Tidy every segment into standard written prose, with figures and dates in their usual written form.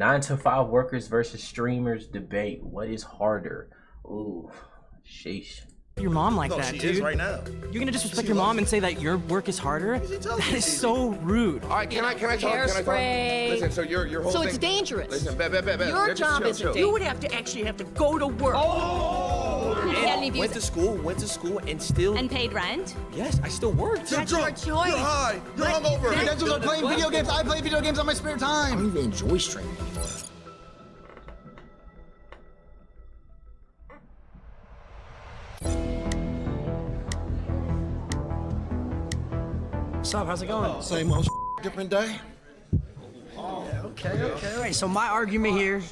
9-to-5 workers versus streamers debate. What is harder? Ooh, sheesh. Your mom like that, she dude. is right now. You're gonna disrespect your mom and say that your work is harder? That is so rude. All right, can I talk? Can I talk? Listen, so your whole So thing. it's dangerous. Listen, Your job isn't dangerous. You would have to actually go to work. And Went to school, and still. and paid rent. Yes, I still worked. That's your choice. You're high. You're hungover. You guys are playing video games. I play video games on my spare time. I don't even enjoy streaming anymore. What's up? How's it going? Same old different day. Okay. All right, so my argument here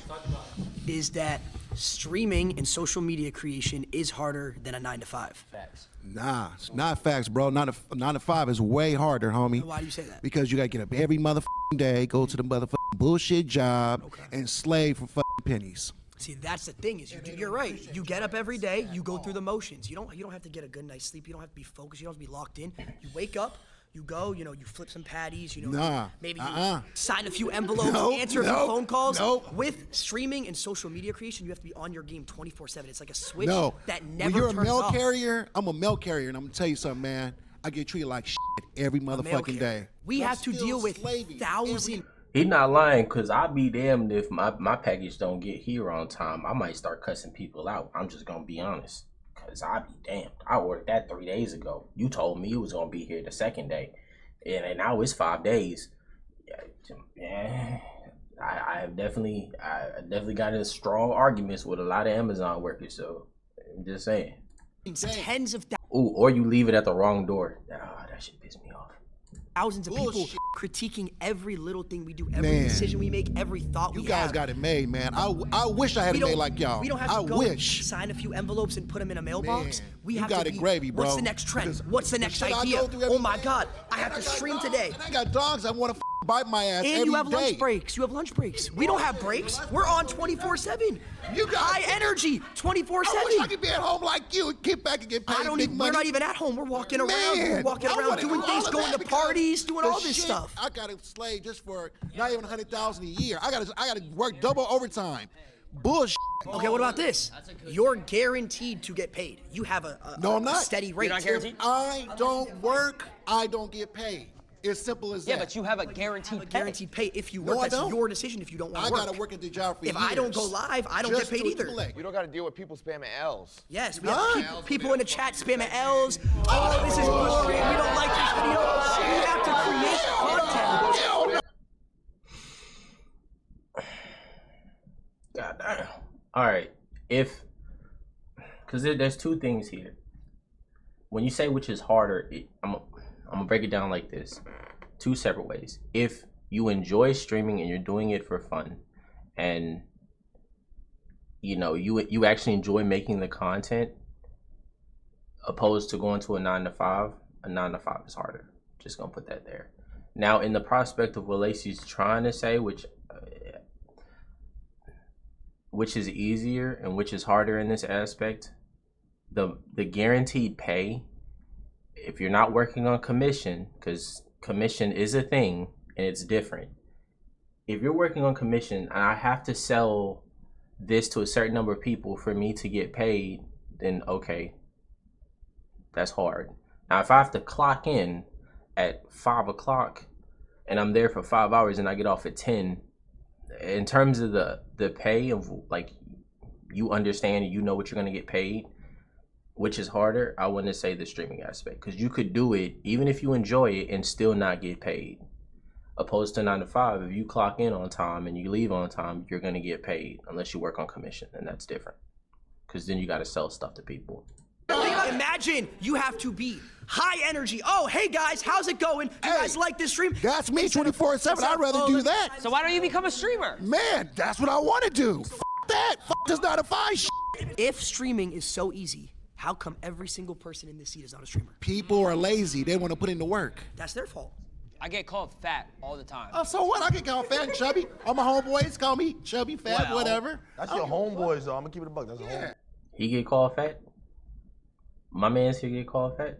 is that streaming and social media creation is harder than a 9-to-5. Facts. Nah, it's not facts, bro. 9 to 5 is way harder, homie. Why do you say that? Because you gotta get up every motherfucking day, go to the motherfucking bullshit job, and slave for fucking pennies. See, that's the thing is you're right. You get up every day, you go through the motions. You don't have to get a good night's sleep. You don't have to be focused. You don't have to be locked in. You wake up. You go, you flip some patties, maybe you sign a few envelopes, answer a few phone calls. With streaming and social media creation, you have to be on your game 24/7. It's like a switch that never when you're a turns mail off. carrier, I'm a mail carrier, and I'm gonna tell you something, man. I get treated like shit every motherfucking day. We have to deal with thousands. He not lying, cause I be damned if my package don't get here on time. I might start cussing people out. I'm just gonna be honest. Cause I be damned. I ordered that 3 days ago. You told me it was gonna be here the second day, and now it's 5 days. Yeah, I definitely got in strong arguments with a lot of Amazon workers. So I'm just saying. Tens of Ooh, or you leave it at the wrong door. Ah, that shit piss me off. thousands of people critiquing every little thing we do, every decision we make, every thought we have. You guys got it made, man. I wish I had it made like y'all. We don't have to go sign a few envelopes and put them in a mailbox. Man, we you have got to it be, gravy, bro. What's the next trend? Because What's the next shit I idea? go through every Oh my day. God, I have to stream today. And I got dogs that want to bite my ass And every you have day. lunch breaks. You have lunch breaks. We don't have breaks. We're on 24/7. You got high energy, 24/7. I wish I could be at home like you and get back and get paid big money. We're not even at home. We're walking around. Man, We're walking I around wanna doing do things, all of going that to because parties, doing the all this shit stuff. I got to slave just for not even 100,000 a year. I got to work double overtime. Bullshit. Okay, what about this? You're guaranteed to get paid. You have a No, I'm not. steady rate. If I don't work, I don't get paid. It's simple as that. Yeah, but you have a guaranteed pay. Guaranteed pay if you work. No, I That's don't. your decision if you don't want I to work. got to work at the job for If years. I don't go live, I don't get Just paid to either. collect. We don't got to deal with people spamming L's. Yes, we have people in the chat spamming L's. Oh, this is frustrating. We don't like this video. We have to create content. God damn. All right, because there's two things here. When you say which is harder, I'm gonna break it down like this: two separate ways. If you enjoy streaming and you're doing it for fun, and you actually enjoy making the content, opposed to going to a 9-to-5, a 9-to-5 is harder. Just gonna put that there. Now, in the prospect of what Lacey's trying to say, which is easier and which is harder in this aspect, the guaranteed pay, if you're not working on commission, because commission is a thing and it's different. If you're working on commission and I have to sell this to a certain number of people for me to get paid, then okay, that's hard. Now, if I have to clock in at 5 o'clock and I'm there for 5 hours and I get off at 10, in terms of the pay of, like, you understand and you know what you're going to get paid, which is harder, I wouldn't say the streaming aspect, because you could do it even if you enjoy it and still not get paid. Opposed to 9-to-5, if you clock in on time and you leave on time, you're going to get paid unless you work on commission, and that's different, because then you got to sell stuff to people. Imagine you have to be high energy. Oh, hey guys, how's it going? You guys like this stream? That's me 24/7. I'd rather do that. So why don't you become a streamer? Man, that's what I want to do. F that. F this 9-to-5 shit. If streaming is so easy, how come every single person in this seat is not a streamer? People are lazy. They want to put in the work. That's their fault. I get called fat all the time. Oh, so what? I get called fat and chubby. All my homeboys call me chubby, fat, whatever. That's your homeboys, though. I'm gonna keep it a buck. That's your homeboy. He get called fat? My man's here get called fat?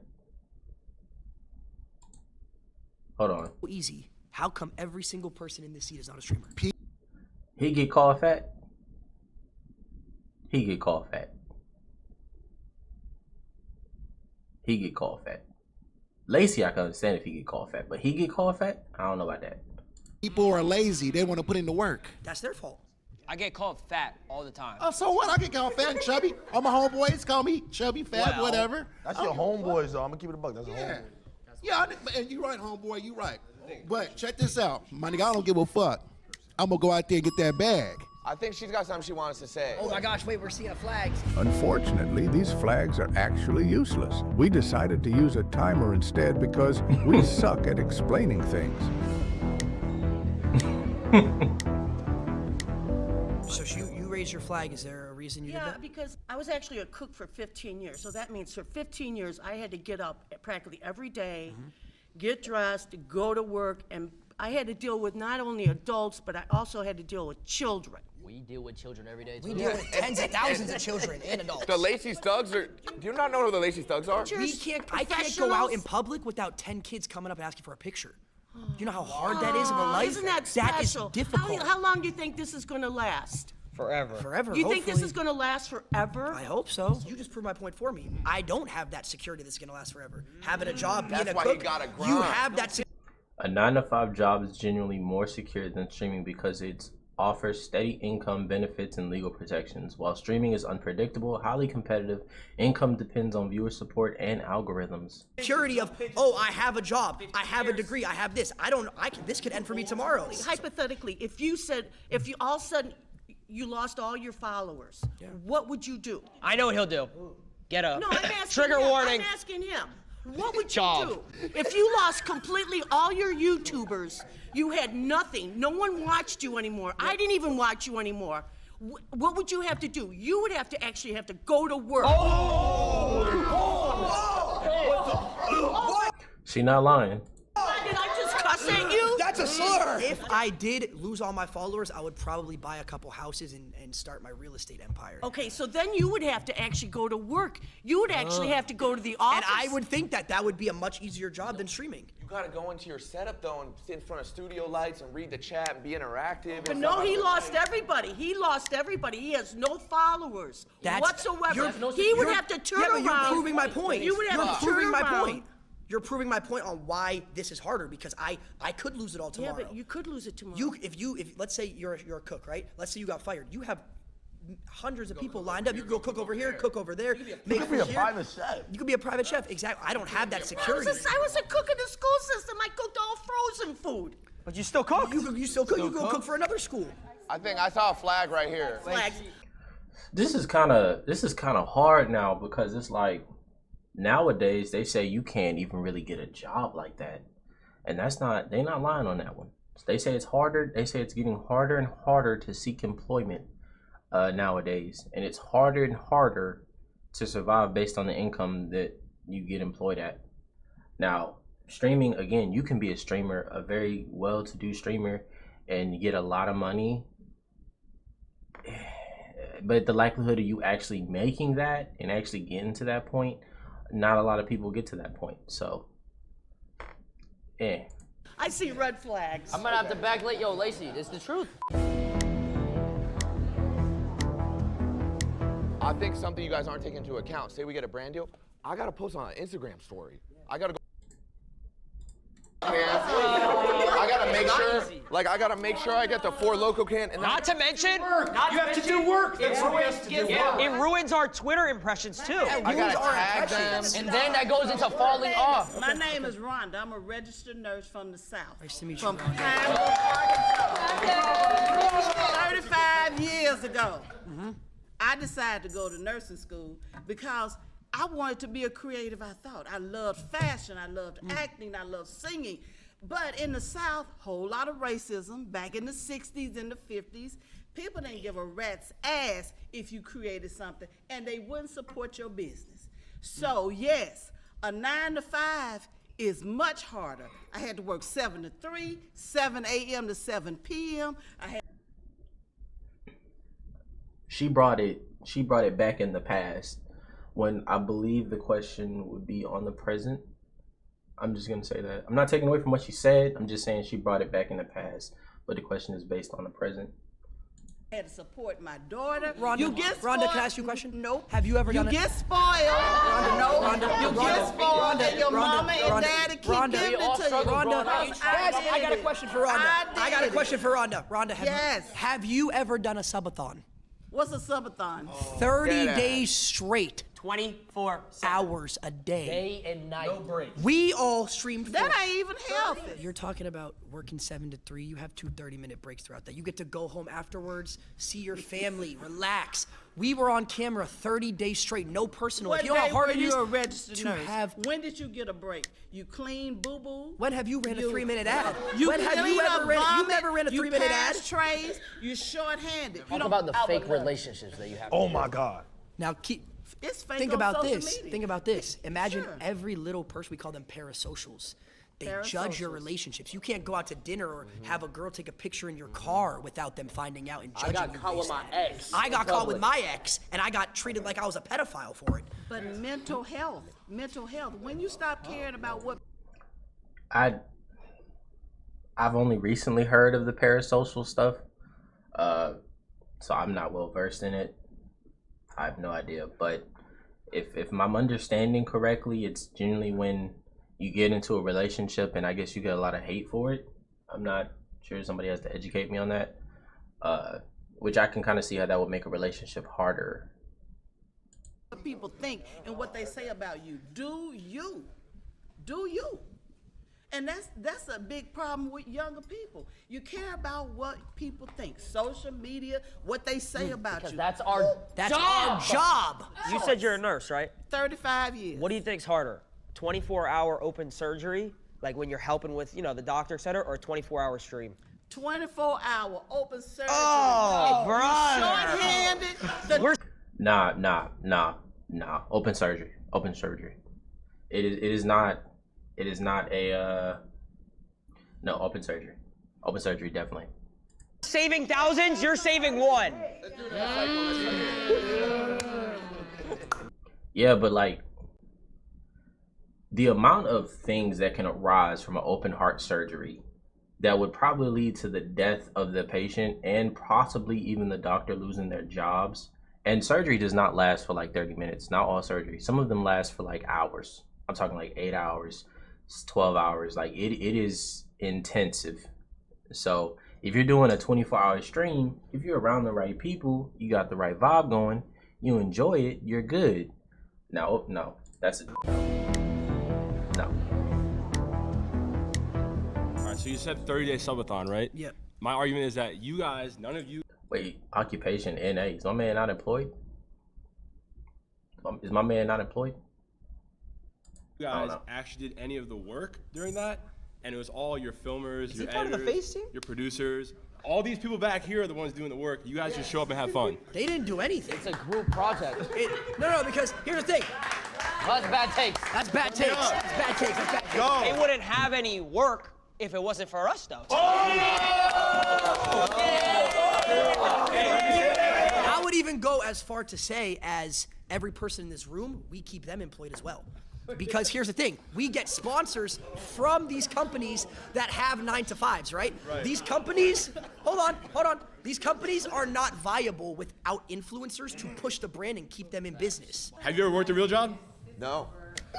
Hold on. Easy. How come every single person in this seat is not a streamer? He get called fat. He get called fat. He get called fat. Lacey, I can understand if he get called fat, but he get called fat? I don't know about that. People are lazy. They want to put in the work. That's their fault. I get called fat all the time. Oh, so what? I get called fat and chubby. All my homeboys call me chubby, fat, Well, whatever. That's your homeboys, though. I'm gonna keep it a buck. That's a homeboy. Yeah, and you right, homeboy, you right. But check this out. My nigga, I don't give a fuck. I'm gonna go out there and get that bag. I think she's got something she wants to say. Oh my gosh, wait, we're seeing a flag. Unfortunately, these flags are actually useless. We decided to use a timer instead because we suck at explaining things. So you raised your flag. Is there a reason you did Yeah, that? because I was actually a cook for 15 years. So that means for 15 years, I had to get up practically every day, get dressed, go to work, and I had to deal with not only adults, but I also had to deal with children. We deal with children every day, too. We deal with tens of thousands of children and adults. The Lacey Thugs are. Do you not know who the Lacey Thugs are? I can't go out in public without 10 kids coming up and asking for a picture. Do you know how hard that is of a life? Isn't that That is special? difficult. How long do you think this is going to last? Forever. Forever. You think this hopefully. is going to last forever? I hope so. You just proved my point for me. I don't have that security that's going to last forever. Having a job, being That's a why you cook, gotta you grind. have that security. A 9-to-5 job is genuinely more secure than streaming because it offers steady income, benefits, and legal protections. While streaming is unpredictable, highly competitive, income depends on viewer support and algorithms. Security of, oh, I have a job, I have a degree, I have this. This could end for me tomorrow. Hypothetically, if you all of a sudden you lost all your followers, what would you do? I know what he'll do. Get up. No, I'm asking Trigger him. warning. I'm asking him. What would you Job. do? If you lost completely all your YouTubers, you had nothing, no one watched you anymore, I didn't even watch you anymore, what would you have to do? You would have to go to work. She not lying. Did I just cuss at you? That's a slur. If I did lose all my followers, I would probably buy a couple houses and start my real estate empire. Okay, so then you would have to actually go to work. You would actually have to go to the office. And I would think that would be a much easier job than streaming. You gotta go into your setup though and sit in front of studio lights and read the chat and be interactive. But no, he lost everybody. He lost everybody. He has no followers whatsoever. He would have to turn around. But you're proving my point. You would have to turn around. You're proving my point on why this is harder because I could lose it all tomorrow. Yeah, but you could lose it tomorrow. If let's say you're a cook, right? Let's say you got fired. You have hundreds of people lined up. You can go cook over here, cook over there. You could be a private chef. You could be a private chef. Exactly. I don't have that security. I was a cook in the school system. I cooked all frozen food. But you still cook. You still cook. You go cook for another school. I think I saw a flag right here. Flag. This is kind of hard now because it's like nowadays they say you can't even really get a job like that, and they're not lying on that one. They say it's harder. They say it's getting harder and harder to seek employment nowadays, and it's harder and harder to survive based on the income that you get employed at. Now, streaming, again, you can be a streamer, a very well-to-do streamer, and get a lot of money, but the likelihood of you actually making that and actually getting to that point, not a lot of people get to that point. So, I see red flags. I'm gonna have to backlight. Yo, Lacey, it's the truth. I think something you guys aren't taking into account. Say we get a brand deal, I gotta post on an Instagram story. I gotta go. I gotta make sure I get the 4 Loco can. And Not to mention, You have to do work. That's what we have to do. it ruins our Twitter impressions too. I gotta tag them. And then that goes into falling off. My name is Rhonda. I'm a registered nurse from the South. Nice to meet you, From Rhonda. Arkansas. 35 years ago, I decided to go to nursing school because I wanted to be a creative, I thought. I loved fashion, I loved acting, I loved singing. But in the South, whole lot of racism. Back in the 60s and the 50s, people didn't give a rat's ass if you created something, and they wouldn't support your business. So yes, a 9 to 5 is much harder. I had to work 7 to 3, 7 a.m. to 7 p.m. she brought it back in the past when I believe the question would be on the present. I'm just gonna say that. I'm not taking away from what she said. I'm just saying she brought it back in the past, but the question is based on the present. I had to support my daughter. Rhonda, You get spoiled. Rhonda, can I ask you a question? Nope. Have you ever done You it? get spoiled. No. Rhonda, You get spoiled, and your mama and daddy keep Rhonda, giving it to you. Rhonda, Because I got a did question it. for Rhonda. I got a did question it. for Rhonda. Rhonda, Yes. have you ever done a subathon? What's a subathon? 30 days straight. 24 Hours a day. day and night. No break. We all streamed for That ain't even healthy. You're talking about working 7 to 3. You have 2 30-minute breaks throughout that. You get to go home afterwards, see your family, relax. We were on camera 30 days straight, no personal. What You know how day hard were it you is a registered to nurse? have. When did you get a break? You clean boo-boo? When have you ran a 3-minute ad? You When have you clean ever up ran? You vomit, never ran a 3-minute ad. You pass trays. You short-handed. You Talk don't about the fake outlook. relationships that you have. Oh my God. Now keep. It's fake Think on about social this. media. Think about this. Imagine Sure. every little person. We call them parasocials. They judge your Parasocials. relationships. You can't go out to dinner or have a girl take a picture in your car without them finding out and judging you. got caught with based my on it. ex I in got caught with public. my ex, and I got treated like I was a pedophile for it. But mental health. When you stop caring about what I've only recently heard of the parasocial stuff, so I'm not well versed in it. I have no idea, but if I'm understanding correctly, it's generally when you get into a relationship, and I guess you get a lot of hate for it. I'm not sure, somebody has to educate me on that, which I can kind of see how that would make a relationship harder. people think and what they say about you. Do you. And that's a big problem with younger people. You care about what people think. Social media, what they say about Because you. that's our job. You said you're a nurse, right? 35 years. What do you think's harder? 24-hour open surgery, like when you're helping with, the doctor, et cetera, or a 24-hour stream? 24-hour open surgery. Oh, brother. Short-handed. Nah. Open surgery. It is not a no, open surgery. Open surgery, definitely. Saving thousands, you're saving one. Yeah, but like the amount of things that can arise from an open heart surgery that would probably lead to the death of the patient and possibly even the doctor losing their jobs. And surgery does not last for like 30 minutes. Not all surgery. Some of them last for like hours. I'm talking like 8 hours, 12 hours. Like it is intensive. So if you're doing a 24-hour stream, if you're around the right people, you got the right vibe going, you enjoy it, you're good. No, that's it. No. All right, so you said 30-day subathon, right? Yep. My argument is that you guys, none of you. Wait, occupation, NA. Is my man not employed? Is my man not employed? You guys actually did any of the work during that, and it was all your filmers, your part of the editors, FaZe team? your producers. All these people back here are the ones doing the work. You guys just show up and have fun. They didn't do anything. It's a group project. No, because here's the thing. Well, that's bad takes. That's bad takes. That's bad takes. That's bad takes. Go. They wouldn't have any work if it wasn't for us, though. I would even go as far to say as every person in this room, we keep them employed as well. Because here's the thing, we get sponsors from these companies that have 9-to-5s, right? These companies, hold on. These companies are not viable without influencers to push the brand and keep them in business. Have you ever worked a real job? No.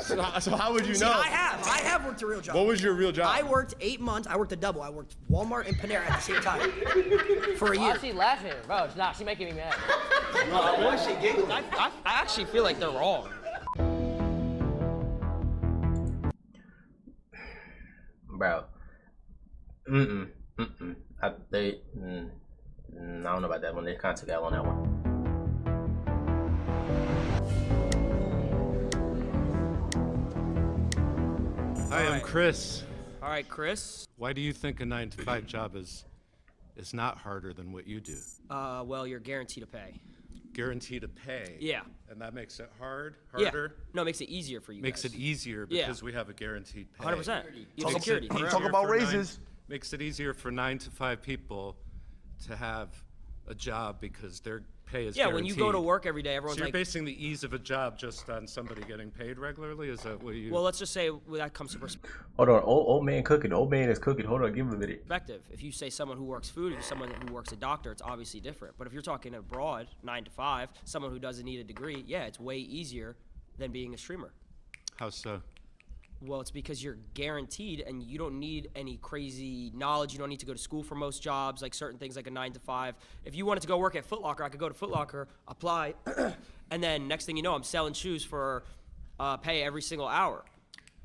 So how would you See, know? I have worked a real job. What was your real job? I worked 8 months. I worked a double. I worked Walmart and Panera at the same time for a year. Why is she laughing? Bro, nah, she's making me mad. Why is she giggling? I actually feel like they're wrong. Bro. I don't know about that one. They kind of took L on that one. Hi, I'm Chris. All right, Chris. Why do you think a 9-to-5 job is not harder than what you do? Well, you're guaranteed to pay. Guaranteed to pay. Yeah. And that makes it harder? Yeah. No, it makes it easier for you Makes guys. it easier because we have a guaranteed pay. 100%. You have Makes security. it easier Talk about for raises. Makes it easier for 9-to-5 people to have a job because their pay is Yeah, guaranteed. when you go to work every day, everyone's so you're like, basing the ease of a job just on somebody getting paid regularly? Is that what you? well, let's just say that comes to Hold on, old man cooking. Old man is cooking. Hold on, give him a minute. perspective. If you say someone who works food, or someone who works a doctor, it's obviously different. But if you're talking abroad, 9 to 5, someone who doesn't need a degree, yeah, it's way easier than being a streamer. How so? Well, it's because you're guaranteed and you don't need any crazy knowledge. You don't need to go to school for most jobs, like certain things like a 9 to 5. If you wanted to go work at Foot Locker, I could go to Foot Locker, apply, and then next thing you know, I'm selling shoes for pay every single hour.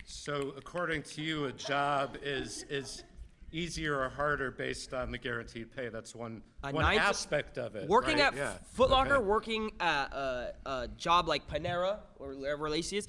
So according to you, a job is easier or harder based on the guaranteed pay? That's one aspect of it. Working right? at Foot Locker, working at a job like Panera or wherever Lacey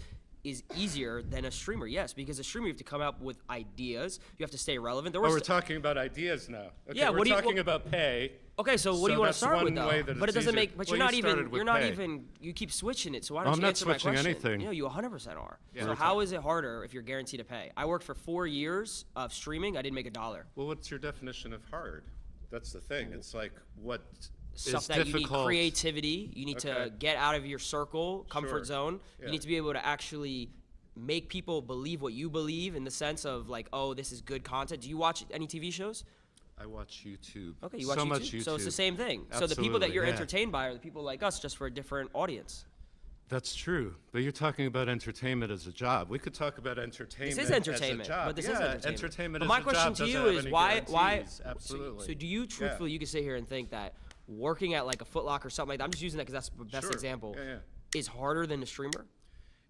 is easier than a streamer, yes, because a streamer you have to come up with ideas, you have to stay relevant. We're talking about ideas now. Okay, yeah, we're talking about pay. Okay, so what do you want to start with though? But it doesn't easier. make. But well, you're not even. You keep switching it. So why don't you answer my question? I'm not switching anything. Yeah, you 100% are. Yeah, so how is it harder if you're guaranteed to pay? I worked for 4 years of streaming. I didn't make $1. Well, what's your definition of hard? That's the thing. It's like what stuff is that difficult. you need creativity. You need to get out of your circle, comfort zone. Yeah. You need to be able to actually make people believe what you believe in the sense of like, oh, this is good content. Do you watch any TV shows? I watch YouTube. Okay, you watch so YouTube. Much YouTube. So it's the same thing. Absolutely, so the people that you're entertained by are the people like us, just for a different audience. That's true, but you're talking about entertainment as a job. We could talk about entertainment. This is entertainment, as a job. but this is entertainment. But my question to you is why? Absolutely. So do you truthfully, you can sit here and think that working at like a Foot Locker or something like that? I'm just using that because that's the best example. Is harder than a streamer?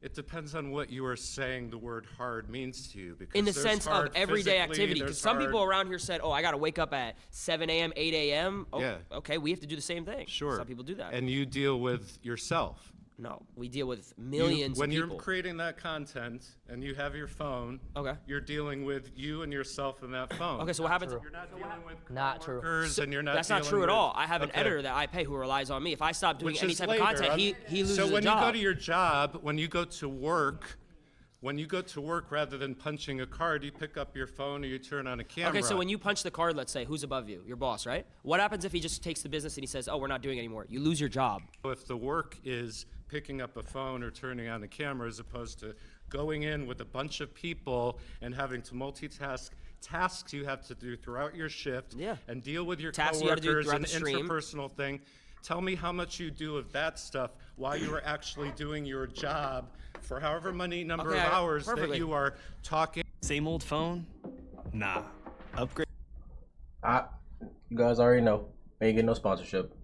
It depends on what you are saying the word hard means to you. Because in the sense of everyday activity. Because some people hard. around here said, oh, I got to wake up at 7 a.m., 8 a.m. Oh, okay, we have to do the same thing. Sure. Some people do that. And you deal with yourself. No, we deal with millions when of people. You're creating that content and you have your phone, you're dealing with you and yourself in that phone. Okay, so what happens? You're not dealing with So and you're not that's not dealing true at with- all. I have an editor that I pay who relies on me. If I stop doing Which any is type later. of content, he loses So when a job. you go to your job, when you go to work, rather than punching a card, you pick up your phone or you turn on a camera. Okay, so when you punch the card, let's say, who's above you? Your boss, right? What happens if he just takes the business and he says, oh, we're not doing it anymore? You lose your job. If the work is picking up a phone or turning on a camera as opposed to going in with a bunch of people and having to multitask tasks you have to do throughout your shift and deal with your Tasks you gotta do coworkers throughout and the stream. interpersonal thing. Tell me how much you do of that stuff while you are actually doing your job for however many number of hours that you are talking. Same old phone? Nah. Upgrade. You guys already know. We ain't getting no sponsorship.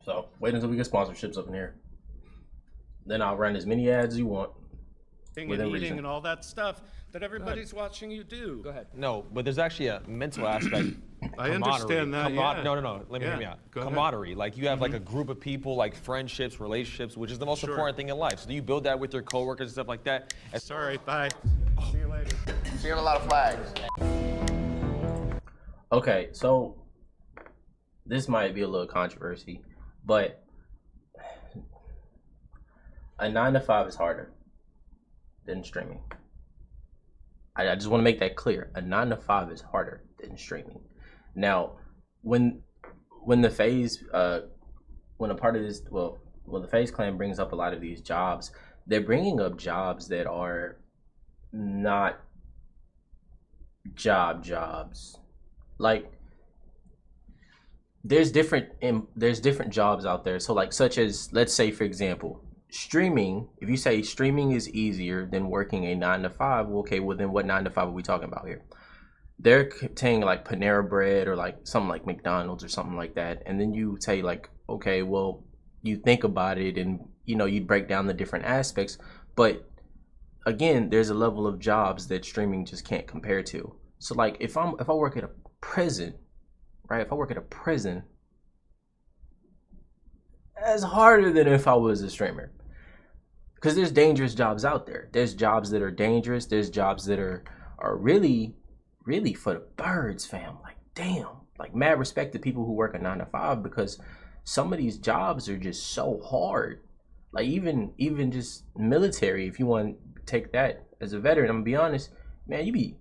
So wait until we get sponsorships up in here. Then I'll run as many ads as you want. And Within eating reason. and all that stuff that everybody's watching you do. Go ahead. No, but there's actually a mental aspect. I understand that, yeah. No. Let me hear me out. Go ahead. Camaraderie. Like you have like a group of people, like friendships, relationships, which is the most important thing in life. So do you build that with your coworkers and stuff like that? Sorry, bye. See you later. Seeing a lot of flags. Okay, so this might be a little controversy, but a 9 to 5 is harder than streaming. I just want to make that clear. A 9 to 5 is harder than streaming. Now, when the FaZe, when a part of this, well, the FaZe Clan brings up a lot of these jobs, they're bringing up jobs that are not jobs. Like, there's different jobs out there. So like, such as, let's say for example, streaming. If you say streaming is easier than working a 9 to 5, well, okay, well then what 9 to 5 are we talking about here? They're saying like Panera Bread or like something like McDonald's or something like that, and then you say like, okay, well, you think about it and you break down the different aspects, but again, there's a level of jobs that streaming just can't compare to. So like, if I work at a prison, right? If I work at a prison, that's harder than if I was a streamer. Because there's dangerous jobs out there. There's jobs that are dangerous. There's jobs that are really, really for the birds, fam. Like, damn. Like, mad respect to people who work a 9 to 5, because some of these jobs are just so hard. Like, even just military, if you want to take that as a veteran, I'm going to be honest, man, you be,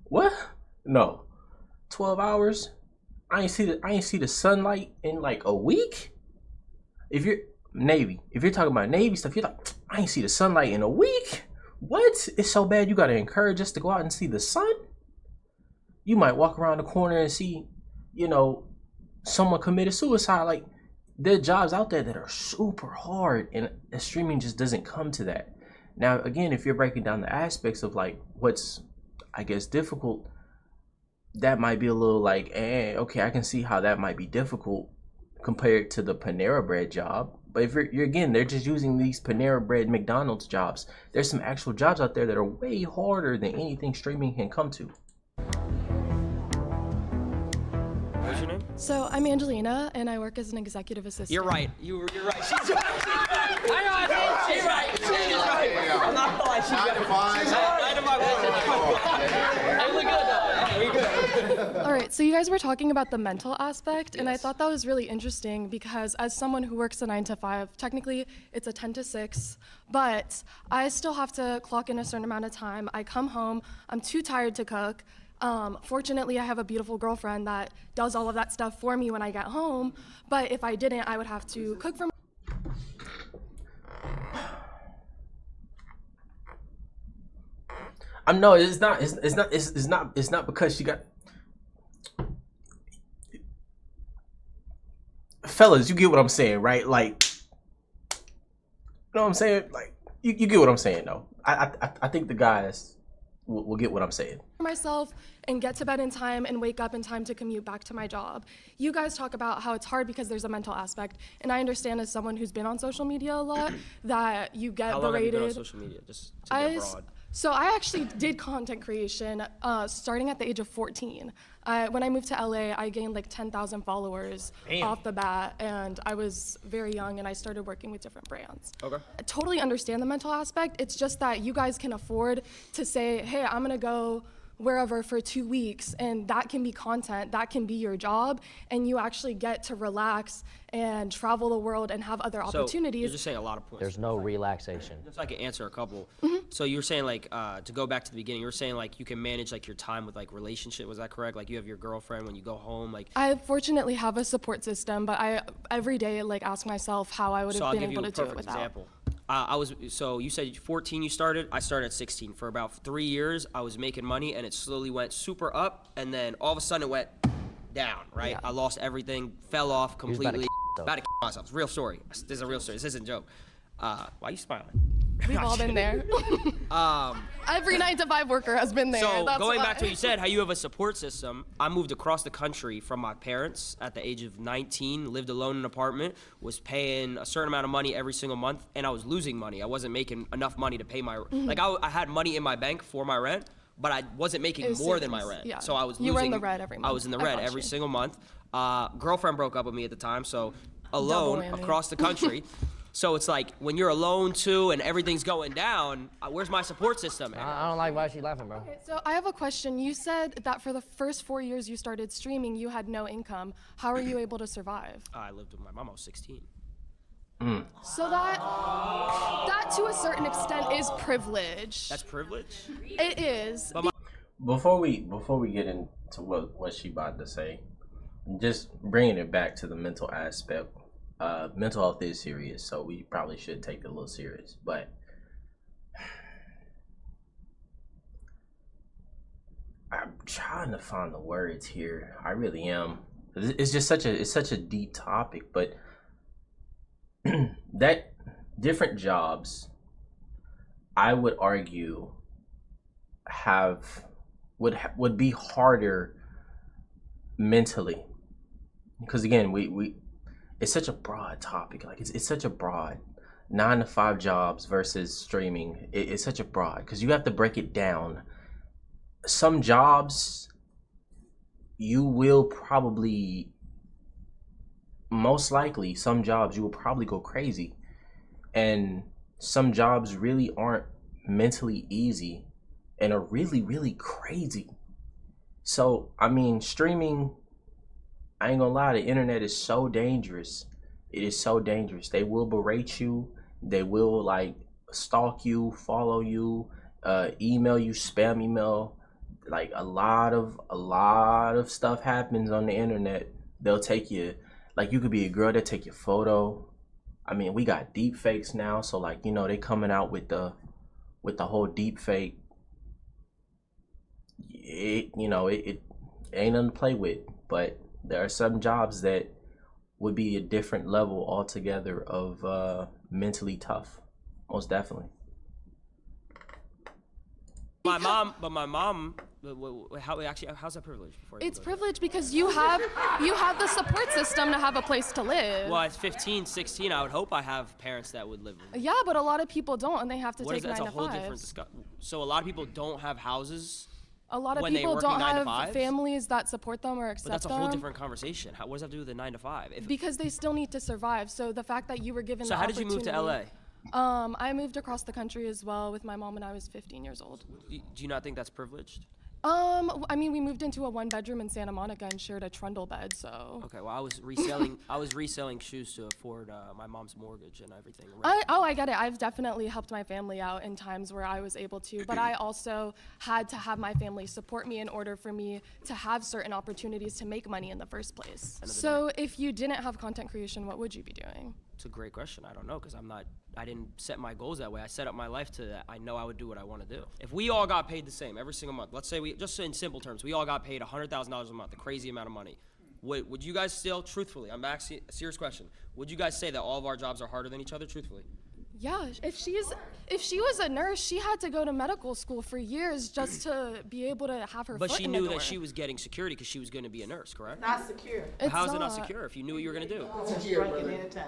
what? No. 12 hours? I ain't see the sunlight in like a week. If you're talking about Navy stuff, you're like, I ain't see the sunlight in a week. What? It's so bad you gotta encourage us to go out and see the sun? You might walk around the corner and see, you know, someone committed suicide. Like, there are jobs out there that are super hard, and streaming just doesn't come to that. Now, again, if you're breaking down the aspects of like what's, I guess, difficult, that might be a little like, okay, I can see how that might be difficult compared to the Panera Bread job. But if you're again, they're just using these Panera Bread McDonald's jobs. There's some actual jobs out there that are way harder than anything streaming can come to. What's your name? So I'm Angelina, and I work as an executive assistant. You're right. You're right. She's right. I know. She's right. She's right. I'm not gonna lie. She's right. She's right in my way. I look good though. We good. All right. So you guys were talking about the mental aspect, and I thought that was really interesting because as someone who works a 9 to 5, technically it's a 10 to 6, but I still have to clock in a certain amount of time. I come home. I'm too tired to cook. Fortunately, I have a beautiful girlfriend that does all of that stuff for me when I get home, but if I didn't, I would have to cook for No, it's not because she got. Fellas, you get what I'm saying, right? Like, you know what I'm saying? Like, you get what I'm saying, though. I think the guys will get what I'm saying. myself and get to bed in time and wake up in time to commute back to my job. You guys talk about how it's hard because there's a mental aspect, and I understand as someone who's been on social media a lot that you get How long berated. have you been on social media? Just to get broad. So I actually did content creation starting at the age of 14. When I moved to LA, I gained like 10,000 followers off the bat, and I was very young, and I started working with different brands. Okay. I totally understand the mental aspect. It's just that you guys can afford to say, hey, I'm gonna go wherever for 2 weeks, and that can be content, that can be your job, and you actually get to relax and travel the world and have other opportunities. You're just saying a lot of points. There's no relaxation. Just so I can answer a couple. So you're saying like, to go back to the beginning, you're saying like you can manage like your time with like relationship, was that correct? Like you have your girlfriend when you go home, like. I fortunately have a support system, but I every day like ask myself how I would have been able to do it without. Example. So you said 14 you started, I started at 16. For about 3 years, I was making money and it slowly went super up, and then all of a sudden it went down, right? Yeah. I lost everything, fell off completely. About to myself. Real story. This is a real story. This isn't a joke. Why are you smiling? We've all been there. Every 9 to 5 worker has been there. So That's going why. back to what you said, how you have a support system, I moved across the country from my parents at the age of 19, lived alone in an apartment, was paying a certain amount of money every single month, and I was losing money. I wasn't making enough money to pay my, like I had money in my bank for my rent, but I wasn't making more than my rent. Yeah. So I was losing. You were in the red every month. I was in the red every single month. Girlfriend broke up with me at the time, so alone across the country. So it's like when you're alone too and everything's going down, where's my support system? I don't like why she's laughing, bro. Okay, so I have a question. You said that for the first 4 years you started streaming, you had no income. How are you able to survive? I lived with my mom. I was 16. So that to a certain extent is privilege. That's privilege? It is. Before we get into what she about to say, just bringing it back to the mental aspect. Mental health is serious, so we probably should take it a little serious. But I'm trying to find the words here. I really am. It's just such a deep topic. But that different jobs, I would argue, would be harder mentally, because again we it's such a broad topic. Like it's such a broad 9 to 5 jobs versus streaming. It's such a broad, because you have to break it down. Some jobs you will probably, most likely, some jobs you will probably go crazy, and some jobs really aren't mentally easy and are really, really crazy. So I mean, streaming, I ain't gonna lie, the internet is so dangerous. It is so dangerous. They will berate you. They will like stalk you, follow you, email you, spam email. like a lot of stuff happens on the internet. They'll take you, like you could be a girl, they'll take your photo. I mean, we got deep fakes now, so like, you know, they coming out with the whole deep fake. It ain't nothing to play with, but there are some jobs that would be a different level altogether of mentally tough, most definitely. My mom, how's that privilege? It's privilege because you have the support system to have a place to live. Well, at 15, 16, I would hope I have parents that would live with me. Yeah, but a lot of people don't, and they have to What take is that? 9 That's to a whole 5s. different discussion. So a lot of people don't have houses. A lot of when they people working don't 9 to have 5s? families that support them or accept But that's a them. whole different conversation. What does that do with the 9 to 5? Because they still need to survive. So the fact that you were given So the how did you move to LA? I moved across the country as well with my mom when I was 15 years old. Do you not think that's privileged? I mean, we moved into a 1-bedroom in Santa Monica and shared a trundle bed, so. Okay, well, I was reselling shoes to afford my mom's mortgage and everything. I get it. I've definitely helped my family out in times where I was able to, but I also had to have my family support me in order for me to have certain opportunities to make money in the first place. So if you didn't have content creation, what would you be doing? It's a great question. I don't know, because I didn't set my goals that way. I set up my life to that. I know I would do what I want to do. If we all got paid the same every single month, let's say just in simple terms, we all got paid $100,000 a month, a crazy amount of money. Would you guys still, truthfully, I'm asking a serious question, would you guys say that all of our jobs are harder than each other, truthfully? Yeah, if she was a nurse, she had to go to medical school for years just to be able to have her But foot she in the knew door. that she was getting security because she was going to be a nurse, correct? Not secure. How is it not secure if you knew what you were going to do?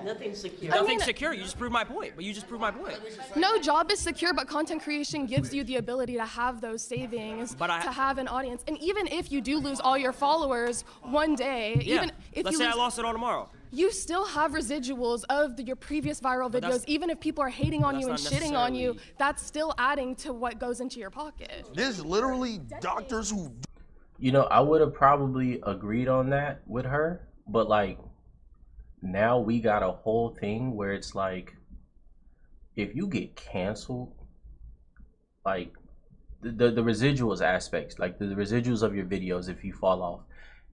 Nothing secure. Nothing's secure. You just proved my point. But you just proved my point. No job is secure, but content creation gives you the ability to have those savings, to have an audience. And even if you do lose all your followers one day, Yeah. even if Let's you say lose, I lost it all tomorrow. you still have residuals of your previous viral But that's- videos. Even if people are hating on that's you and not shitting on you, necessarily- that's still adding to what goes into your pocket. There's literally doctors who. You know, I would have probably agreed on that with her, but like now we got a whole thing where it's like if you get canceled, like the residuals aspects, like the residuals of your videos, if you fall off,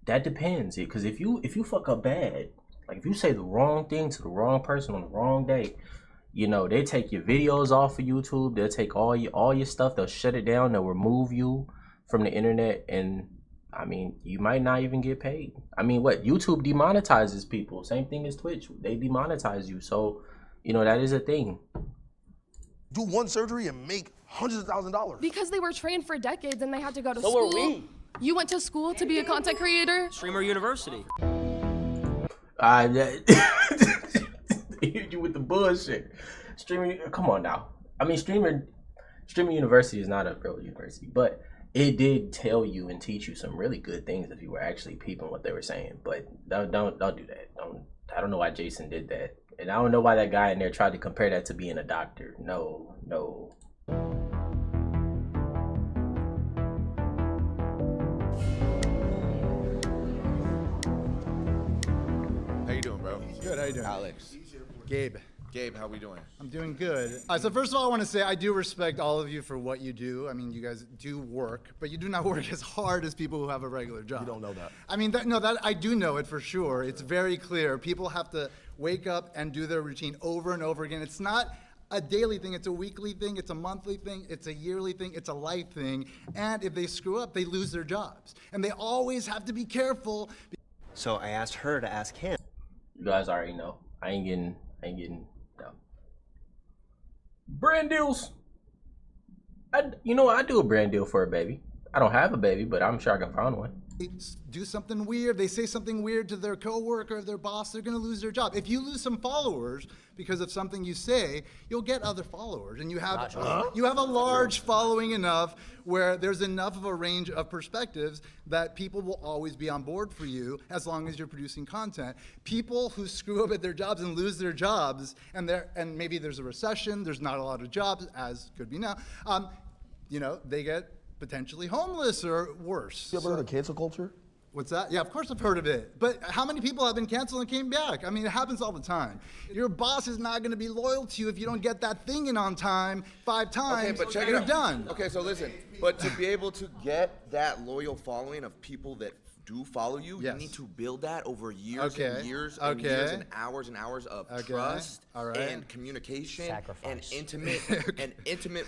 that depends. Because if you fuck up bad, like if you say the wrong thing to the wrong person on the wrong day, you know, they take your videos off of YouTube, they'll take all your stuff, they'll shut it down, they'll remove you from the internet, and I mean, you might not even get paid. I mean, what, YouTube demonetizes people, same thing as Twitch, they demonetize you, so you know, that is a thing. Do one surgery and make hundreds of $1,000s. Because they were trained for decades and they had to go to So school. were we. You went to school to be a content creator? Streamer University. Hit you with the bullshit. Streaming, come on now. I mean, streaming university is not a real university, but it did tell you and teach you some really good things if you were actually peeping what they were saying. But don't do that. I don't know why Jason did that, and I don't know why that guy in there tried to compare that to being a doctor. No. How you doing, bro? Good, how you doing? Alex. Gabe. Gabe, how we doing? I'm doing good. So first of all, I want to say I do respect all of you for what you do. I mean, you guys do work, but you do not work as hard as people who have a regular job. You don't know that. I mean, that I do know it for sure. It's very clear. People have to wake up and do their routine over and over again. It's not a daily thing, it's a weekly thing, it's a monthly thing, it's a yearly thing, it's a life thing. And if they screw up, they lose their jobs. And they always have to be careful. So I asked her to ask him. You guys already know. I ain't getting no. Brand deals. You know what? I do a brand deal for a baby. I don't have a baby, but I'm sure I can find one. They do something weird, they say something weird to their coworker or their boss, they're gonna lose their job. If you lose some followers because of something you say, you'll get other followers. And you have a large following enough where there's enough of a range of perspectives that people will always be on board for you as long as you're producing content. People who screw up at their jobs and lose their jobs, and maybe there's a recession, there's not a lot of jobs, as could be now, you know, they get potentially homeless or worse. You ever heard of cancel culture? What's that? Yeah, of course I've heard of it. But how many people have been canceled and came back? I mean, it happens all the time. Your boss is not going to be loyal to you if you don't get that thing in on time 5 times. Okay, but check it you're out. done. Okay, so listen, but to be able to get that loyal following of people that do follow you, you need to build that over years and years and years and hours of trust and communication and intimate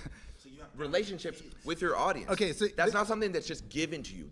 relationships with your audience. Okay, so that's not something that's just given to you.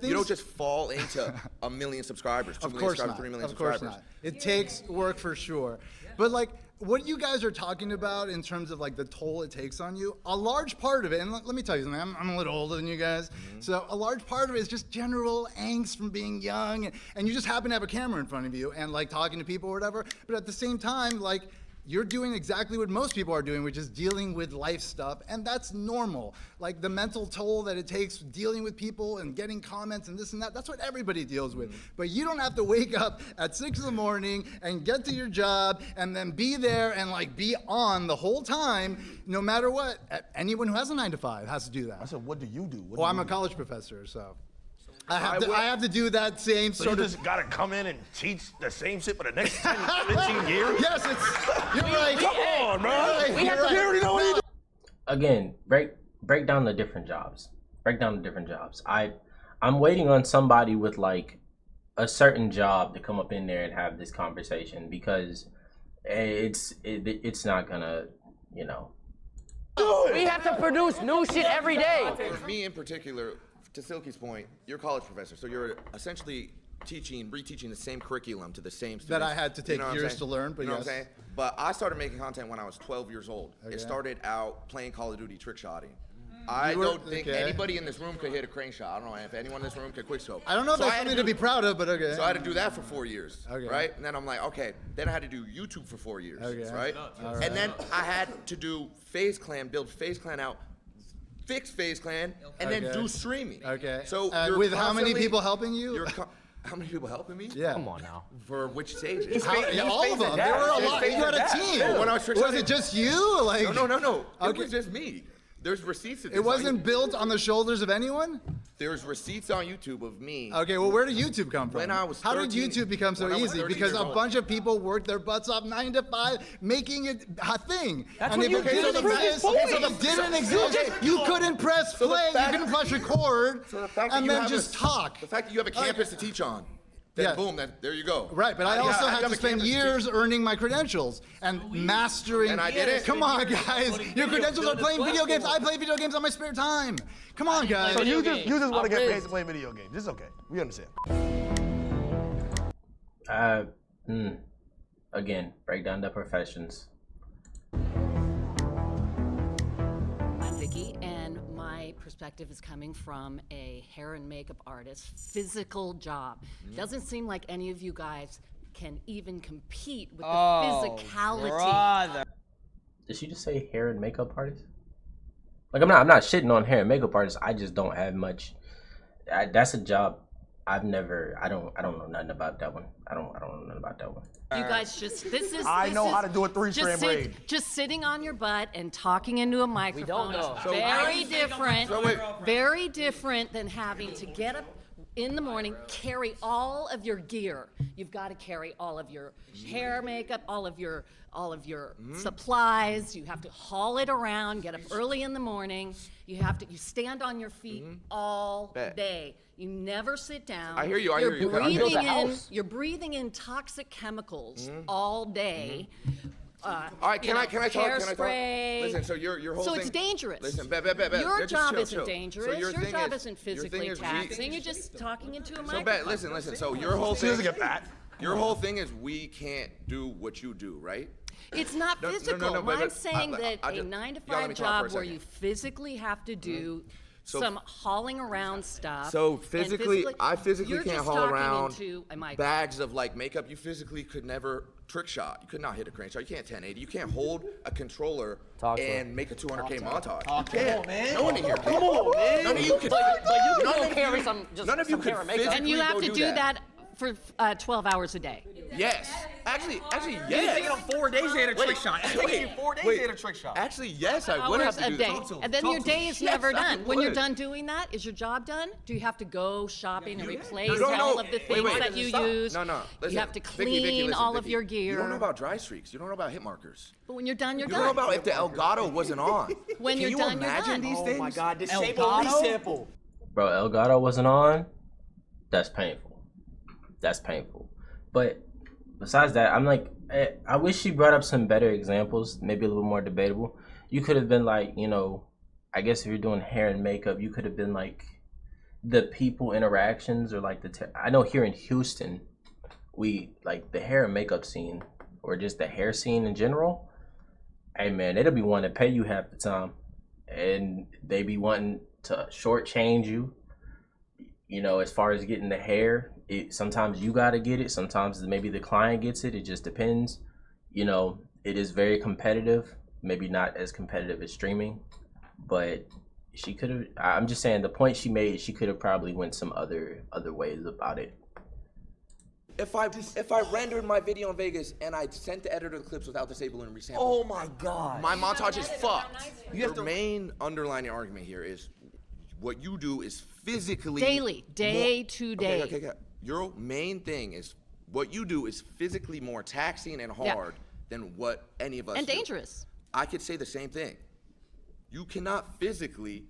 You don't just fall into 1 million subscribers, 2 million subscribers, 3 million subscribers. Of course not. It takes work for sure. But like what you guys are talking about in terms of like the toll it takes on you, a large part of it, and let me tell you something, I'm a little older than you guys, so a large part of it is just general angst from being young, and you just happen to have a camera in front of you and like talking to people or whatever, but at the same time, like, you're doing exactly what most people are doing, which is dealing with life stuff, and that's normal. Like the mental toll that it takes dealing with people and getting comments and this and that, that's what everybody deals with. But you don't have to wake up at 6 in the morning and get to your job and then be there and like be on the whole time, no matter what. Anyone who has a 9 to 5 has to do that. I said, what do you do? Well, I'm a college professor, so. I have to do that same So sort you of. just gotta come in and teach the same shit for the next 10, 15 years? Yes, you're right. Come on, bro. You already know what you do. Again, break down the different jobs. Break down the different jobs. I'm waiting on somebody with like a certain job to come up in there and have this conversation, because it's not gonna, you know. We have to produce new shit every day. For me in particular, to Silky's point, you're a college professor, so you're essentially reteaching the same curriculum to the same students. That I had to take You know what I'm years saying? to learn, but you know yes. what I'm saying? But I started making content when I was 12 years old. Okay. It started out playing Call of Duty trick shotting. I don't think anybody in this room could hit a crane shot. I don't know if anyone in this room could quick scope. I don't know if So that's I had something to be proud of, but okay. So I had to do that for 4 years, Okay. right? And then I'm like, okay. Then I had to do YouTube for 4 years, Okay. right? All right. And then I had to do FaZe Clan, build FaZe Clan out, fix FaZe Clan, and then do streaming. Okay. So with how many people helping you? How many people helping me? Yeah. Come on now. For which stages? All of them. There were a lot. You had a team. When I was Was it just you? Like No. Okay. It was just me. There's receipts of this. It wasn't built on the shoulders of anyone? There's receipts on YouTube of me. Okay, well, where did YouTube come from? When I was How did 13 YouTube become so when I was easy? 13 Because years a old. bunch of people worked their butts off 9 to 5, making it a thing. That's and what if you it did didn't in the previous exist, point. if it didn't exist, you couldn't press play, you couldn't press record, So the fact that and you then have just talk. The fact that you have a campus to teach on. Then boom, there you go. Right, but I also had to spend years to earning my credentials and mastering. And I did it. Come on, guys. Your credentials are playing video games. I play video games on my spare time. Come on, guys. So you just want to get paid to play video games. It's okay. We understand. Again, break down the professions. I'm Vicky, and my perspective is coming from a hair and makeup artist, physical job. Doesn't seem like any of you guys can even compete with the physicality. Did she just say hair and makeup artist? Like I'm not shitting on hair and makeup artists. I just don't have much. That's a job I don't know nothing about that one. I don't know nothing about that one. You guys just I know how to do a 3-strand braid. Just sitting on your butt and talking into a microphone. know. Is So very different. So wait. Very different than having to get up in the morning, carry all of your gear. You've got to carry all of your hair, makeup, all of your supplies. You have to haul it around, get up early in the morning. You stand on your feet all day. You never sit down. I hear you, I hear you. I built a house. You're breathing in toxic chemicals all day. All right, can I talk? Hairspray. Listen, so your whole So thing. it's dangerous. Listen, Your Just job chill, isn't chill. dangerous. So your thing job is- isn't your thing physically is taxing. You're just talking into a So microphone. listen. So your whole thing. She doesn't get fat. Your whole thing is we can't do what you do, right? It's not No, physical. no, but I'm saying that I a just- 9 to y'all let 5 me talk for a job where second. you physically have to do So- some hauling around stuff. So and I physically you're can't just haul talking around into a microphone. bags of like makeup. You physically could never trick shot. You could not hit a crane shot. You can't 1080. You can't hold a controller and make a 200K montage. You can't. No one in here can. Come on, man. None of you can. But you can none go of carry you- some, just None of you some could hair and makeup. physically And you have go to do that for 12 hours a day. Yes. Actually, You're yes. taking him 4 days to hit a trick shot. It's taking you 4 days to hit a trick shot. Actually, yes, I would have Hours to a do day. that. And then your day is never Yes, I done. When you're would. done doing that, is your job done? Do you have to go shopping and replace You don't know- all of the things wait, that you stop. use? No. Listen, You have to Vicky, clean listen, all of Vicky. your gear. You don't know about dry streaks. You don't know about hit markers. But when you're done, you're You done. don't know about if the Elgato wasn't on. When Can you're you done, you're imagine done. these things? Oh my God, disable Elgato? resample. Bro, Elgato wasn't on. That's painful. That's painful. But besides that, I'm like, I wish she brought up some better examples, maybe a little more debatable. You could have been like, you know, I guess if you're doing hair and makeup, you could have been like the people interactions or like I know here in Houston, we like the hair and makeup scene or just the hair scene in general. Hey man, it'll be wanting to pay you half the time, and they be wanting to shortchange you. You know, as far as getting the hair, sometimes you gotta get it. Sometimes maybe the client gets it. It just depends. You know, it is very competitive. Maybe not as competitive as streaming, but she could have. I'm just saying the point she made. She could have probably went some other ways about it. If I rendered my video in Vegas and I sent the editor the clips without disabling and resampling, Oh my God. my montage is fucked. Your main underlining argument here is what you do is physically Daily, day to day. Okay. Your main thing is what you do is physically more taxing and Yeah. hard than what any of us And do. dangerous. I could say the same thing. You cannot physically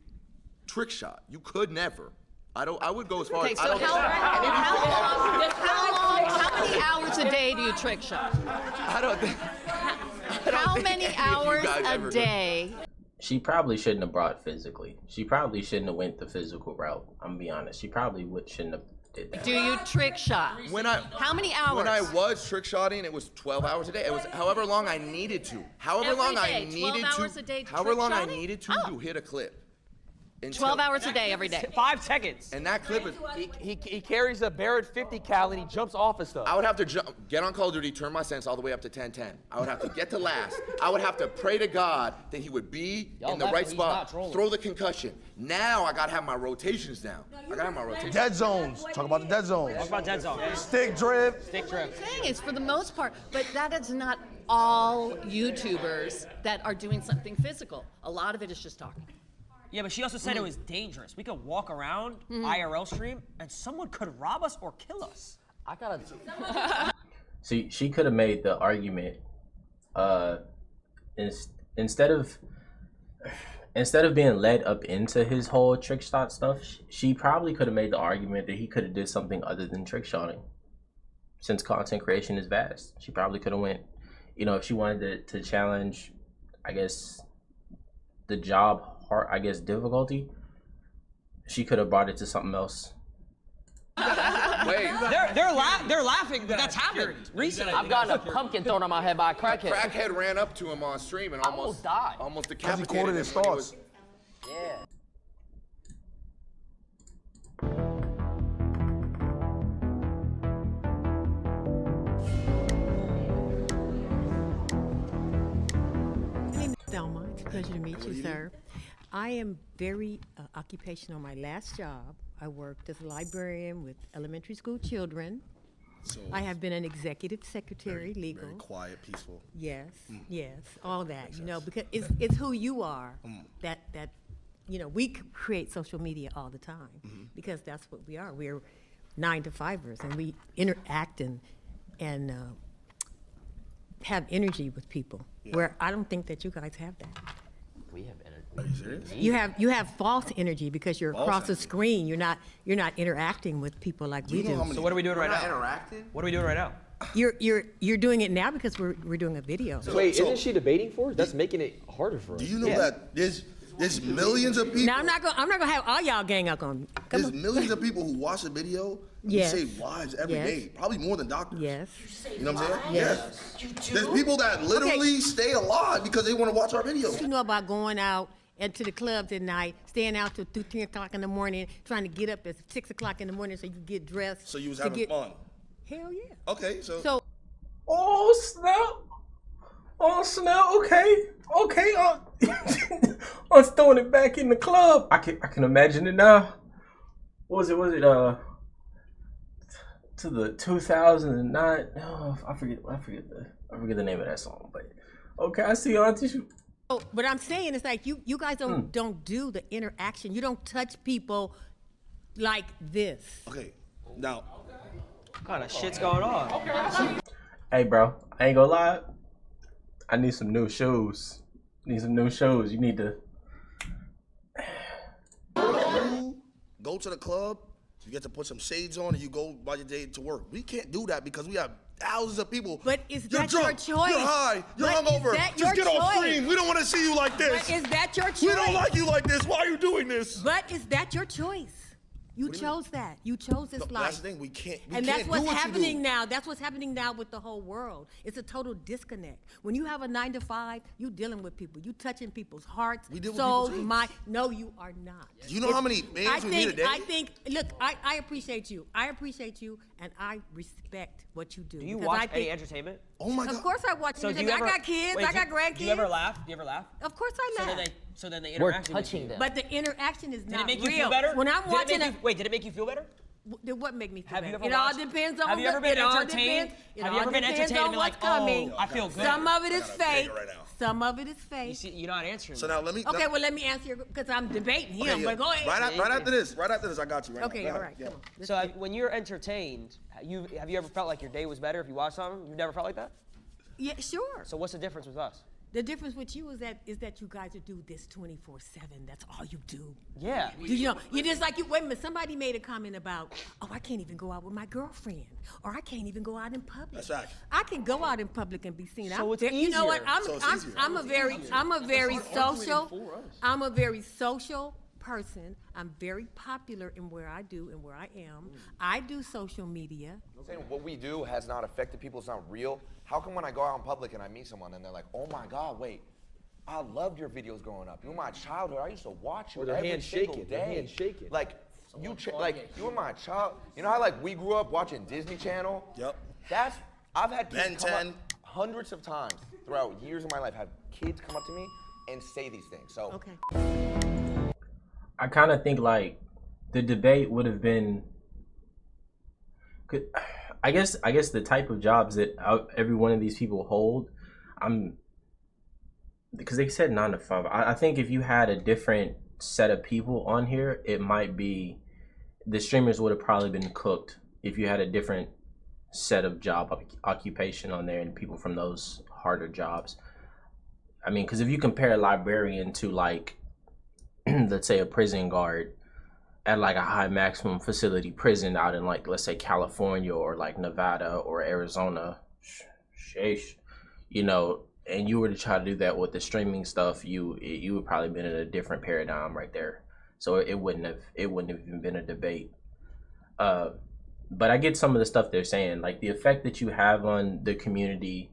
trick shot. You could never. I would go as far Okay, as so how many hours a day do you trick shot? I don't think. How many hours guys a ever do. day? She probably shouldn't have brought physically. She probably shouldn't have went the physical route. I'm gonna be honest. She probably shouldn't have did that. Do you trick shot? How many hours? When I was trick shotting, it was 12 hours a day. It was however long I needed to. However Every long I day, 12 needed hours to. a day However trick long I shotting? needed to hit a clip. 12 hours a day, every day. 5 seconds. And that clip is. He carries a Barrett 50 cal and he jumps off of stuff. I would have to get on Call of Duty, turn my sense all the way up to 1010. I would have to get to last. I would have to pray to God that he would be in the right spot, throw the concussion. Now I gotta have my rotations down. I gotta have my rotations. Dead zones. Talk about the dead zones. Talk about dead zone. Stick drip. Stick drip. The thing is, for the most part, but that is not all YouTubers that are doing something physical. A lot of it is just talking. Yeah, but she also said it was dangerous. We could walk around IRL stream and someone could rob us or kill us. I gotta. See, she could have made the argument. Instead of being led up into his whole trick shot stuff, she probably could have made the argument that he could have did something other than trick shotting. Since content creation is vast, she probably could have went. You know, if she wanted to challenge, I guess, the job. Difficulty, she could have brought it to something else. Wait. They're laughing, but that's happened recently. I've gotten a pumpkin thrown on my head by a crackhead. Crackhead ran up to him on stream and almost died. Almost Because he decapitated quoted him his when he thoughts. Yeah. My name is Thelma. It's a pleasure to meet you, sir. I am very occupational. My last job, I worked as a librarian with elementary school children. So I have been an executive secretary, legal. Very quiet, peaceful. Yes, yes, all that. You know, because it's who you are. That you know, we create social media all the time because that's what we are. We're 9-to-5ers, and we interact and have energy with people. Where I don't think that you guys have that. We have energy. Are you serious? You have false energy because you're False across the energy. screen. You're not interacting with people like we do. So what are we doing right now? Interacting? What are we doing right now? You're doing it now because we're doing a video. Wait, isn't she debating for us? That's making it harder for us. Do you know that there's millions of people? Now I'm not gonna have all y'all gang up on me. Come There's on. millions of people who watch the video who Yes. save lives every day, Yes. probably more than doctors. Yes. You know what I'm saying? Yes. There's people that literally stay alive because they want to watch our videos. You know about going out into the clubs at night, staying out till 2, 10 o'clock in the morning, trying to get up at 6 o'clock in the morning so you can get dressed. So you was to having get- fun. Hell yeah. Okay, so Oh snap! Oh snap! Okay. I was throwing it back in the club. I can imagine it now. What was it? to the 2009. Oh, I forget the name of that song. But okay, I see Auntie. Oh, but I'm saying it's like you guys don't do the interaction. You don't touch people like this. Okay, now. What kind of shit's going on? Hey, bro, I ain't gonna lie. I need some new shoes. You need to. You go to the club, you get to put some shades on, and you go by your day to work. We can't do that because we have thousands of people. But is You're that drunk, your choice? You're high. You're But hungover. is that Just your get off choice? screen. We don't want to see you like this. But is that your choice? We don't like you like this. Why are you doing this? But is that your choice? You chose that. You chose this life. That's the thing. We can't. And that's do what's what you happening do. now. That's what's happening now with the whole world. It's a total disconnect. When you have a 9 to 5, you dealing with people. You touching people's hearts, We deal with souls, people too. mind. No, you are not. Do you know how many names we meet a day? I think. Look, I appreciate you. I appreciate you, and I respect what you do. Do you because watch I think, any entertainment? Oh my Of God. course I watch So do you entertainment. ever, I got kids. wait, I got grandkids. Do you ever laugh? Do you ever laugh? Of course I laugh. So then they We're interact with touching you. them. But the interaction is Did not it make real. you feel better? When I'm watching Wait, did it make you feel better? Then what make me feel Have you better? ever It all watched- depends on have you ever been it all entertained? depends- it Have you all ever been depends entertained on and been what's like, oh, coming. I feel good? Some of it is I got a fake. banger right now. Some of it is fake. You see, you're not answering. So me. now let me. Okay, well let me answer your because I'm debating him. Okay, yeah. But go ahead. Right after this, I got you. Right Okay, now. all right, come on. So when you're entertained, have you ever felt like your day was better if you watched something? You've never felt like that? Yeah, sure. So what's the difference with us? The difference with you is that you guys do this 24/7. That's all you do. Yeah. You know, you just like you. Wait a minute. Somebody made a comment about, oh, I can't even go out with my girlfriend, or I can't even go out in public. That's right. I can go out in public and be seen. So it's You know what? easier. I'm a very social person. I'm very popular in where I do and where I am. I do social media. I'm saying what we do has not affected people. It's not real. How come when I go out in public and I meet someone and they're like, oh my God, wait, I loved your videos growing up. You were my childhood. I used to watch you Or their every hands single shaking, day. their hands shaking. Like you were my child. You know how like we grew up watching Disney Channel? Yep. I've had Ben kids come 10. up hundreds of times throughout years of my life. Have kids come up to me and say these things. So Okay. I kind of think like the debate would have been. I guess the type of jobs that every one of these people hold, because they said 9 to 5. I think if you had a different set of people on here, it might be the streamers would have probably been cooked if you had a different set of job occupation on there and people from those harder jobs. I mean, because if you compare a librarian to like, let's say a prison guard at like a high maximum facility prison out in like, let's say California or like Nevada or Arizona, you know, and you were to try to do that with the streaming stuff, you would probably been in a different paradigm right there. So it wouldn't have even been a debate. But I get some of the stuff they're saying, like the effect that you have on the community,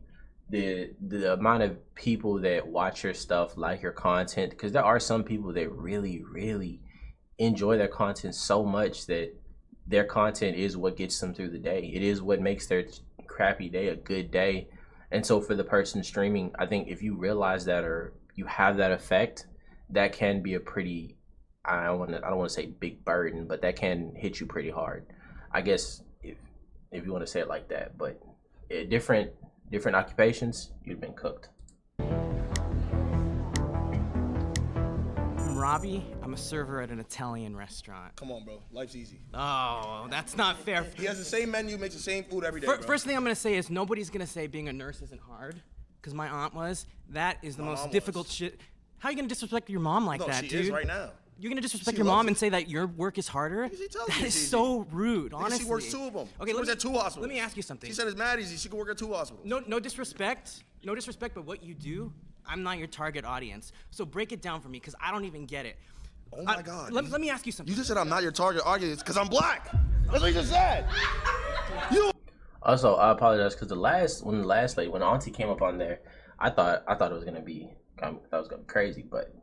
the amount of people that watch your stuff, like your content, because there are some people that really, really enjoy their content so much that their content is what gets them through the day. It is what makes their crappy day a good day. And so for the person streaming, I think if you realize that or you have that effect, that can be a pretty, I don't want to say big burden, but that can hit you pretty hard. I guess if you want to say it like that, but different occupations, you've been cooked. I'm Robbie. I'm a server at an Italian restaurant. Come on, bro. Life's easy. Oh, that's not fair. He has the same menu, makes the same food every day. First thing I'm gonna say is nobody's gonna say being a nurse isn't hard, because my aunt was. That is the most difficult shit. How are you gonna disrespect your mom like that, she dude? is right now. You're gonna disrespect She your loves mom it. and say that your work is harder? That is so rude, honestly. She works 2 of them. Okay, She works at 2 hospitals. Let me ask you something. She said it's mad easy. She can work at 2 hospitals. No disrespect, but what you do, I'm not your target audience. So break it down for me, because I don't even get it. Oh my God. Let me ask you something. You just said I'm not your target audience because I'm black. That's what you just said. You. Also, I apologize because when Auntie came up on there, I thought it was gonna be crazy, but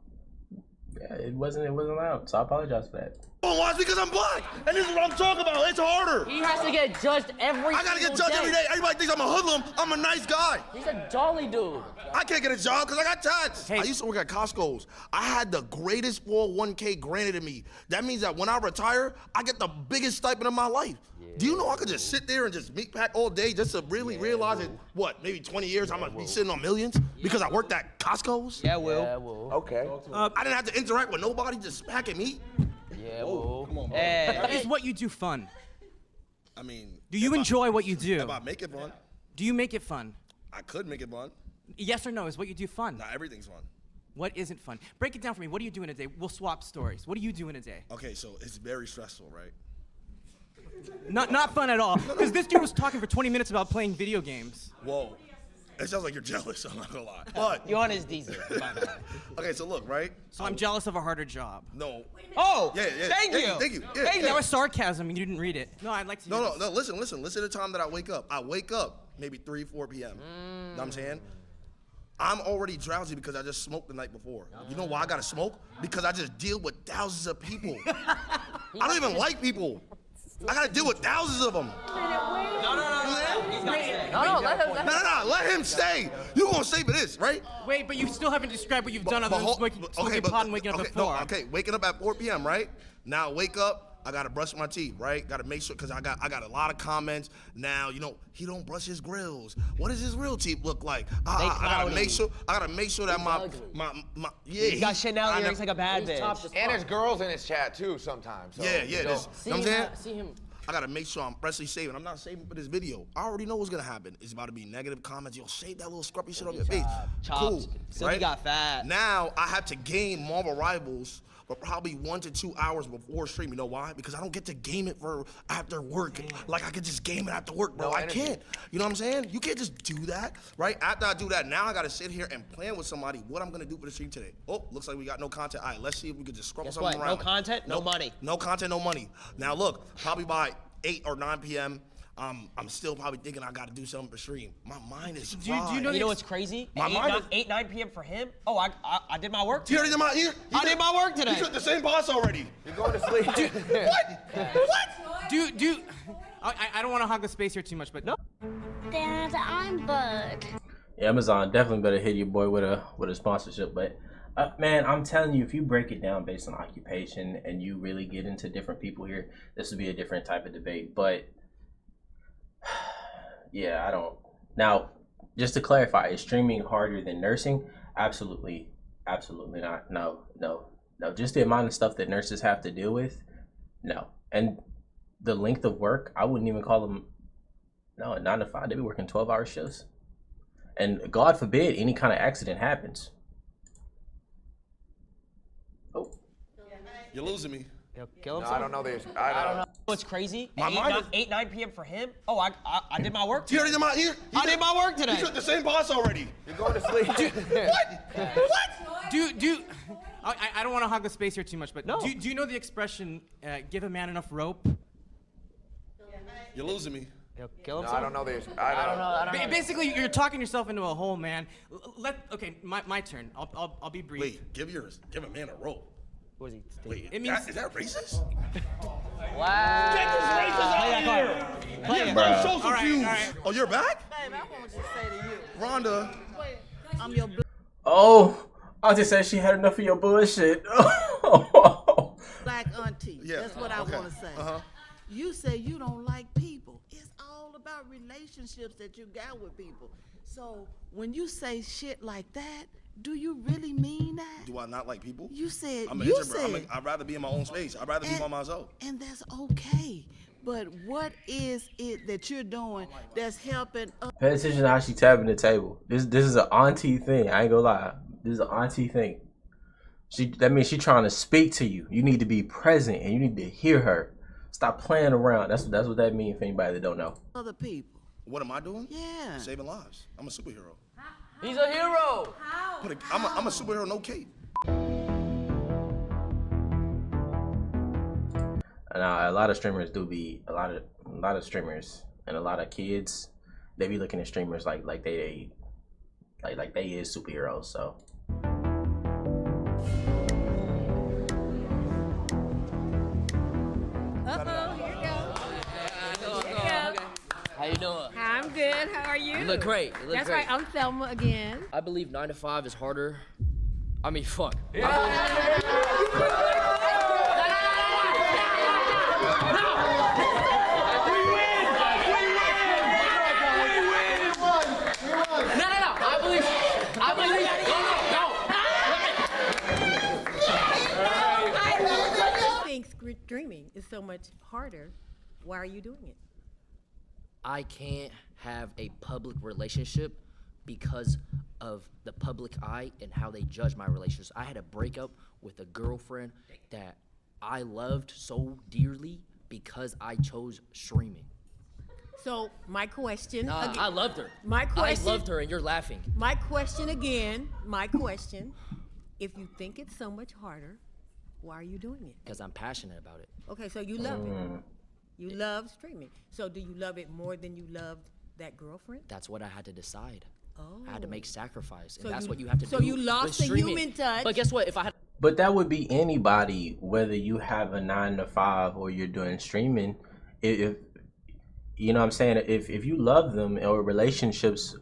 yeah, it wasn't loud. So I apologize for that. Don't watch because I'm black, and this is what I'm talking about. It's harder. He has to get judged every I gotta get single judged day. every day. Everybody thinks I'm a hoodlum. I'm a nice guy. He's a jolly dude. I can't get a job because I got tats. I used to work at Costco's. I had the greatest 401k granted to me. That means that when I retire, I get the biggest stipend of my life. Do you know I could just sit there and just meat pack all day just to really realize that, what, maybe 20 years I'm gonna be sitting on millions because I worked at Costco's? Yeah, Will. Okay. I didn't have to interact with nobody, just packing meat? Yeah, Will. Come on, bro. Is what you do fun? I mean, Do you enjoy what you do? if I make it fun, Do you make it fun? I could make it fun. Yes or no? Is what you do fun? Not everything's fun. What isn't fun? Break it down for me. What do you do in a day? We'll swap stories. What do you do in a day? Okay, so it's very stressful, right? Not fun at all. Because this dude was talking for 20 minutes about playing video games. Whoa. It sounds like you're jealous, I'm not gonna lie. But You on his diesel. okay, so look, right? So I'm jealous of a harder job. No. Oh, Yeah, thank you. Thank you. Yeah, Hey, yeah. that was sarcasm. You didn't read it. No, I'd like to. hear this. No, listen to the time that I wake up. I wake up maybe 3, 4 p.m. Know what I'm saying? I'm already drowsy because I just smoked the night before. You know why I gotta smoke? Because I just deal with thousands of people. I don't even like people. I gotta deal with thousands of them. No, let him stay. You gonna stay for this, right? Wait, but you still haven't described what you've done other than smoking pot and waking up at 4. Okay, waking up at 4 p.m., right? Now wake up. I gotta brush my teeth, right? Gotta make sure, cause I got a lot of comments. Now, you know, he don't brush his grills. What does his real teeth look like? I gotta make sure that my yeah. He's got Chanel earrings like a bad bitch. And there's girls in his chat too sometimes. So, Yeah. you know. This, you know what I'm saying? See him. I gotta make sure I'm freshly saving. I'm not saving for this video. I already know what's gonna happen. It's about to be negative comments. Yo, shave that little scruffy shit on your face. Cool. Silky got fat. Now I have to game Marvel Rivals for probably 1 to 2 hours before stream. You know why? Because I don't get to game it for after work. Like I could just game it after work, bro. I can't. You know what I'm saying? You can't just do that, right? After I do that, now I gotta sit here and plan with somebody what I'm gonna do for the stream today. Oh, looks like we got no content. All right, let's see if we could just scrub something around. No content, no money. No content, no money. Now look, probably by 8 or 9 p.m., I'm still probably thinking I gotta do something for stream. My mind is fried. Do you know what's crazy? My mind is... 8, 9 p.m. for him? Oh, I did my work He today. already did I did my work today. He took the same boss already. You're going to sleep. What? I don't want to hog the space here too much, but no. Dad, I'm Bud. Yeah, Amazon definitely better hit your boy with a sponsorship, but man, I'm telling you, if you break it down based on occupation and you really get into different people here, this would be a different type of debate. But yeah, I don't. Now, just to clarify, is streaming harder than nursing? Absolutely not. No. Just the amount of stuff that nurses have to deal with, no. And the length of work, I wouldn't even call them, 9 to 5. They be working 12-hour shifts. And God forbid any kind of accident happens. Oh. You're losing me. Yo, kill him. No, I don't know this. I don't know. What's crazy? My mind is... 8, 9 p.m. for him? Oh, I did my work He today. already did I did my work today. He took the same boss already. You're going to sleep. I don't want to hog the space here too much, but no. Do you know the expression, give a man enough rope? You're losing me. Yo, kill him. No, I don't know this. I don't know. Basically, you're talking yourself into a hole, man. Okay, my turn. I'll be brief. Wait, give a man a rope. What is he? Wait, it means... is that racist? Wow. Get this racist out of here! I'm so confused. All right. Oh, you're back? Babe, I want to say to you. Rhonda. I'm your Oh, Auntie said she had enough of your bullshit. black auntie. Yeah, That's what I want to say. You say you don't like people. It's all about relationships that you got with people. So when you say shit like that, do you really mean that? Do I not like people? You said, I'd rather be in my own space. I'd rather be by myself. And that's okay. But what is it that you're doing that's helping us? Pay attention to how she tapping the table. This is an auntie thing. I ain't gonna lie. This is an auntie thing. That means she trying to speak to you. You need to be present and you need to hear her. Stop playing around. That's what that means for anybody that don't know. Other people. What am I doing? Yeah. Saving lives. I'm a superhero. He's a hero. How? I'm a superhero, no cape. Now, a lot of streamers do be a lot of streamers and a lot of kids. They be looking at streamers like they is superheroes. So. How you doing? I'm good. How are you? You look great. That's right. I'm Thelma again. I believe 9 to 5 is harder. I mean, fuck. streaming is so much harder, why are you doing it? I can't have a public relationship because of the public eye and how they judge my relationships. I had a breakup with a girlfriend that I loved so dearly because I chose streaming. So my question. Nah, I loved her. My question. I loved her, and you're laughing. My question again. My question. If you think it's so much harder, why are you doing it? Because I'm passionate about it. Okay, so you love it. You love streaming. So do you love it more than you loved that girlfriend? That's what I had to decide. Oh. I had to make sacrifice, and So that's you- what you have to do. so you lost with the streaming. human touch. But guess what? If I had But that would be anybody, whether you have a 9 to 5 or you're doing streaming. If you know what I'm saying, if you love them or relationships,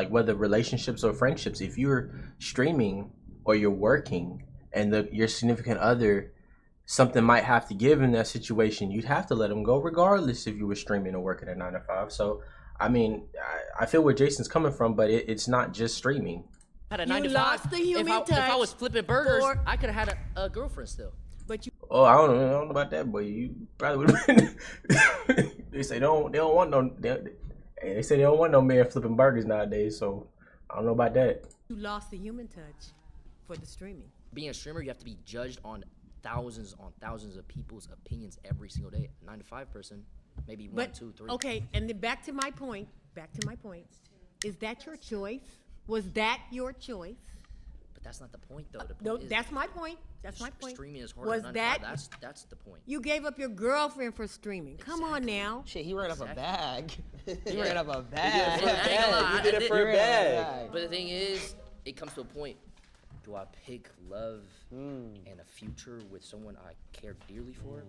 whether relationships or friendships, if you're streaming or you're working and your significant other, something might have to give in that situation, you'd have to let them go regardless if you were streaming or working a 9 to 5. So I mean, I feel where Jason's coming from, but it's not just streaming. had a You 9 to 5, lost the human if I touch was flipping burgers, for- I could have had a girlfriend still. But you. Oh, I don't know about that, boy. You probably would have been. They say they don't want no. They say they don't want no man flipping burgers nowadays. So I don't know about that. You lost the human touch for the streaming. Being a streamer, you have to be judged on thousands of people's opinions every single day. 9 to 5 person, maybe one, But, 2, 3. okay, and then back to my point. Is that your choice? Was that your choice? But that's not the point, though. The point No, is that's my point. That's my point. streaming is harder Was than 9 that to 5. That's the point. you gave up your girlfriend for streaming? Come on now. Shit, he ran up a bag. He Yeah. ran up a I bag. ain't gonna lie, You did it for a bag. But the thing is, it comes to a point. Do I pick love and a future with someone I care dearly for?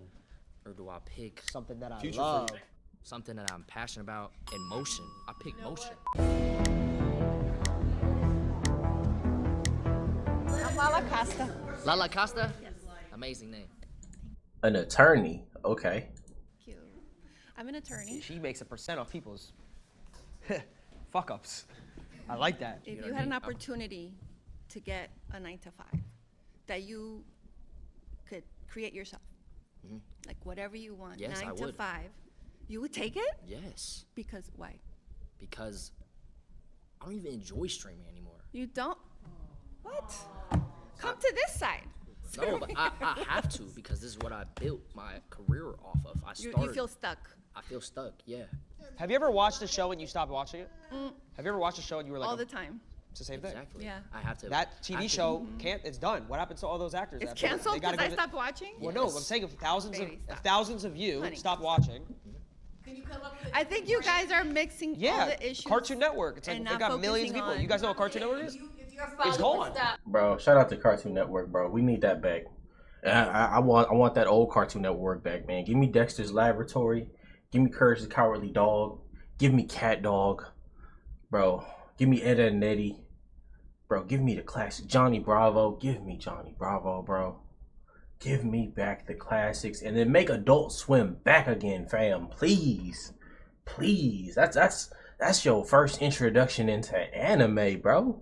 Or do I pick something that I future love? For something that I'm passionate about and motion. I pick motion. I'm Lala Costa. Lala Costa? Yes. Amazing name. An attorney, okay. I'm an attorney. She makes a % off people's fuck ups. I like that. If you had an opportunity to get a 9 to 5 that you could create yourself, like whatever you want, Yes, 9 I to would. 5, you would take it? Yes. Because why? Because I don't even enjoy streaming anymore. You don't? What? Come to this side. No, but I have to because this is what I built my career off of. You feel stuck. I feel stuck, yeah. Have you ever watched a show and you stopped watching it? Mm. Have you ever watched a show and you were like, All the time. It's the same thing. Exactly. Yeah. I have to. That I TV have to- show can't. It's done. What happens to all those actors? It's after that? canceled They gotta because I go to- stopped watching? Well, no. I'm saying if Baby, stop. thousands of you Honey. stop watching. I think you guys are mixing all Yeah, the issues. Cartoon Network. It's like and they not got millions of focusing people. on- You guys know what Cartoon Network is? It's gone. Bro, shout out to Cartoon Network, bro. We need that back. I want that old Cartoon Network back, man. Give me Dexter's Laboratory. Give me Courage the Cowardly Dog. Give me Cat Dog. Bro, give me Ed, Edd and Eddie. Bro, give me the classic Johnny Bravo. Give me Johnny Bravo, bro. Give me back the classics. And then make Adult Swim back again, fam. Please. Please. That's your first introduction into anime, bro.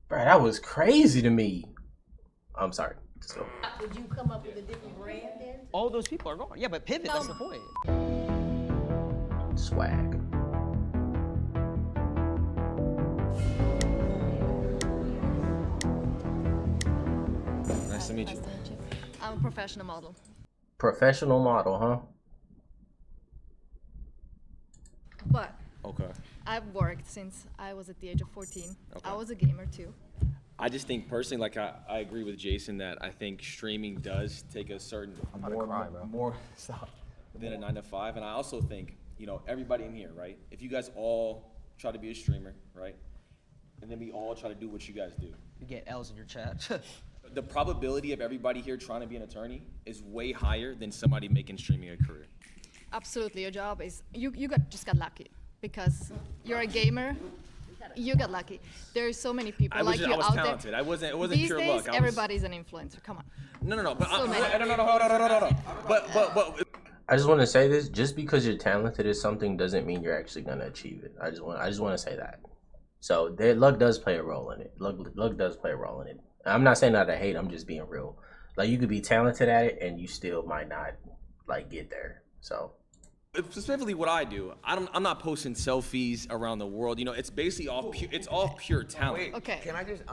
Bro, that was crazy to me. I'm sorry. Let's go. Would you come up with a different brand then? All those people are gone. Yeah, but pivot. That's the point. Swag. Nice to meet you. I'm a professional model. Professional model, huh? But Okay. I've worked since I was at the age of 14. Okay. I was a gamer too. I just think personally, like I agree with Jason that I think streaming does take a certain more stop than a 9 to 5, and I also think everybody in here, right? If you guys all try to be a streamer, right, and then we all try to do what you guys do, You get L's in your chat. the probability of everybody here trying to be an attorney is way higher than somebody making streaming a career. Absolutely, your job is just got lucky because you're a gamer. You got lucky. There's so many people I was like you just out talented. there. It wasn't These pure days, luck. everybody's an influencer. Come on. No. But So many. no. But I just want to say this: just because you're talented at something doesn't mean you're actually gonna achieve it. I just want to say that. So luck does play a role in it. Luck does play a role in it. I'm not saying that I hate. I'm just being real. Like you could be talented at it and you still might not like get there. So specifically what I do, I'm not posting selfies around the world. You know, it's basically all pure talent. Wait, Okay. Can I just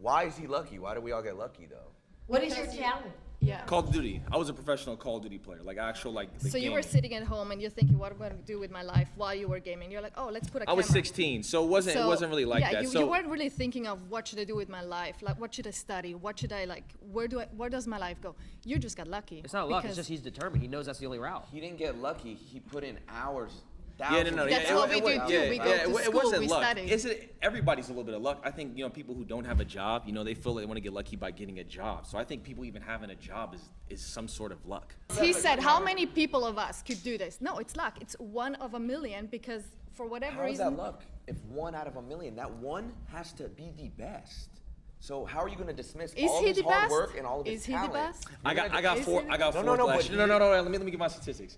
why is he lucky? Why do we all get lucky though? What is your talent? Yeah. Call of Duty. I was a professional Call of Duty player, like actual like. The So you were gaming. sitting at home and you're thinking, what am I going to do with my life while you were gaming? You're like, oh, let's put a I camera. was 16, so it wasn't really like yeah, that. You weren't really thinking of what should I do with my life, like what should I study, what should I like, where does my life go? You just got lucky. It's not luck. It's just he's determined. He knows that's the only route. He didn't get lucky. He put in hours. Yeah, no. That's what we do too. We go to it school, wasn't we luck. study. Everybody's a little bit of luck. I think, you know, people who don't have a job, you know, they feel they want to get lucky by getting a job. So I think people even having a job is some sort of luck. He said, how many people of us could do this? No, it's luck. It's 1 of a million because for whatever How is reason. that luck? If 1 out of a million, that one has to be the best. So how are you going to dismiss all his hard work and all of his talent? Is he the best? I got fourth last year. No. Let me give my statistics.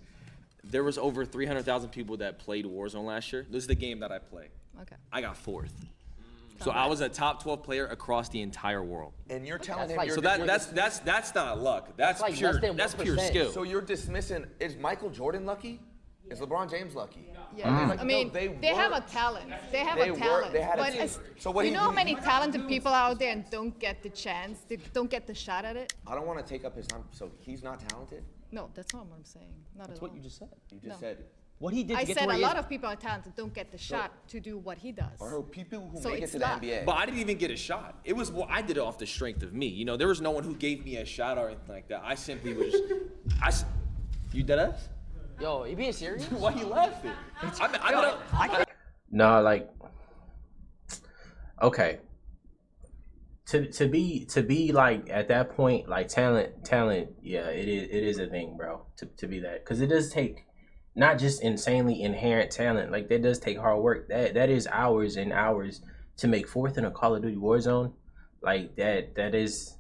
There was over 300,000 people that played Warzone last year. This is the game that I play. Okay. I got 4th. So I was a top 12 player across the entire world. And you're telling him like, so that's not luck. That's like pure skill. So you're dismissing, is Michael Jordan lucky? Is LeBron James lucky? Yeah. Like, I mean, no, they have a talent. They have a talent. They had a But team. as- So what you he know how do- many talented people out there and don't get the chance, they don't get the shot at it? I don't want to take up his time. So he's not talented? No, that's not what I'm saying. Not That's at what all. you just said. You No. just said. What he did to I get said to where a he lot is- of people are talented don't get the shot to do what he does. Or people who So make it it's to the luck. NBA. But I didn't even get a shot. It was I did it off the strength of me. You know, there was no one who gave me a shot or anything like that. I simply was just, you dead ass? Yo, you being serious? Why you laughing? No, like, okay. To be like at that point, like talent, yeah, it is a thing, bro. To be that, because it does take not just insanely inherent talent, like that does take hard work. That is hours and hours to make 4th in a Call of Duty Warzone, like that is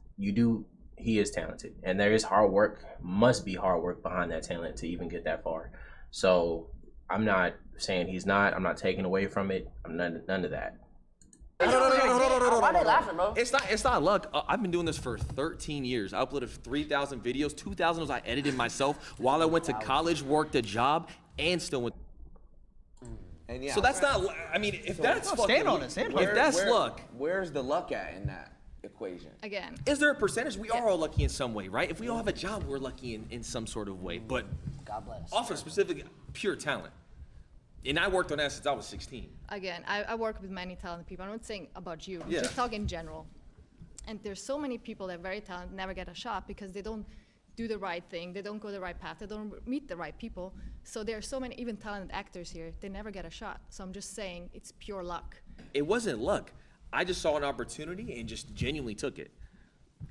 he is talented, and there is hard work, must be hard work behind that talent to even get that far. So I'm not saying he's not. I'm not taking away from it. I'm none of that. Why they laughing, bro? It's not luck. I've been doing this for 13 years. I uploaded 3,000 videos. 2,000 was I edited myself while I went to college, worked a job, and still went. And yeah, So that's not. I mean, if that's fucking, if that's luck, Where's the luck at in that equation? Again. is there a percentage? We are all lucky in some way, right? If we all have a job, we're lucky in some sort of way. But God bless. off of specific pure talent. And I worked on that since I was 16. Again, I work with many talented people. I'm not saying about you. I'm Yeah. just talking in general. And there's so many people that are very talented, never get a shot because they don't do the right thing. They don't go the right path. They don't meet the right people. So there are so many even talented actors here. They never get a shot. So I'm just saying it's pure luck. It wasn't luck. I just saw an opportunity and just genuinely took it.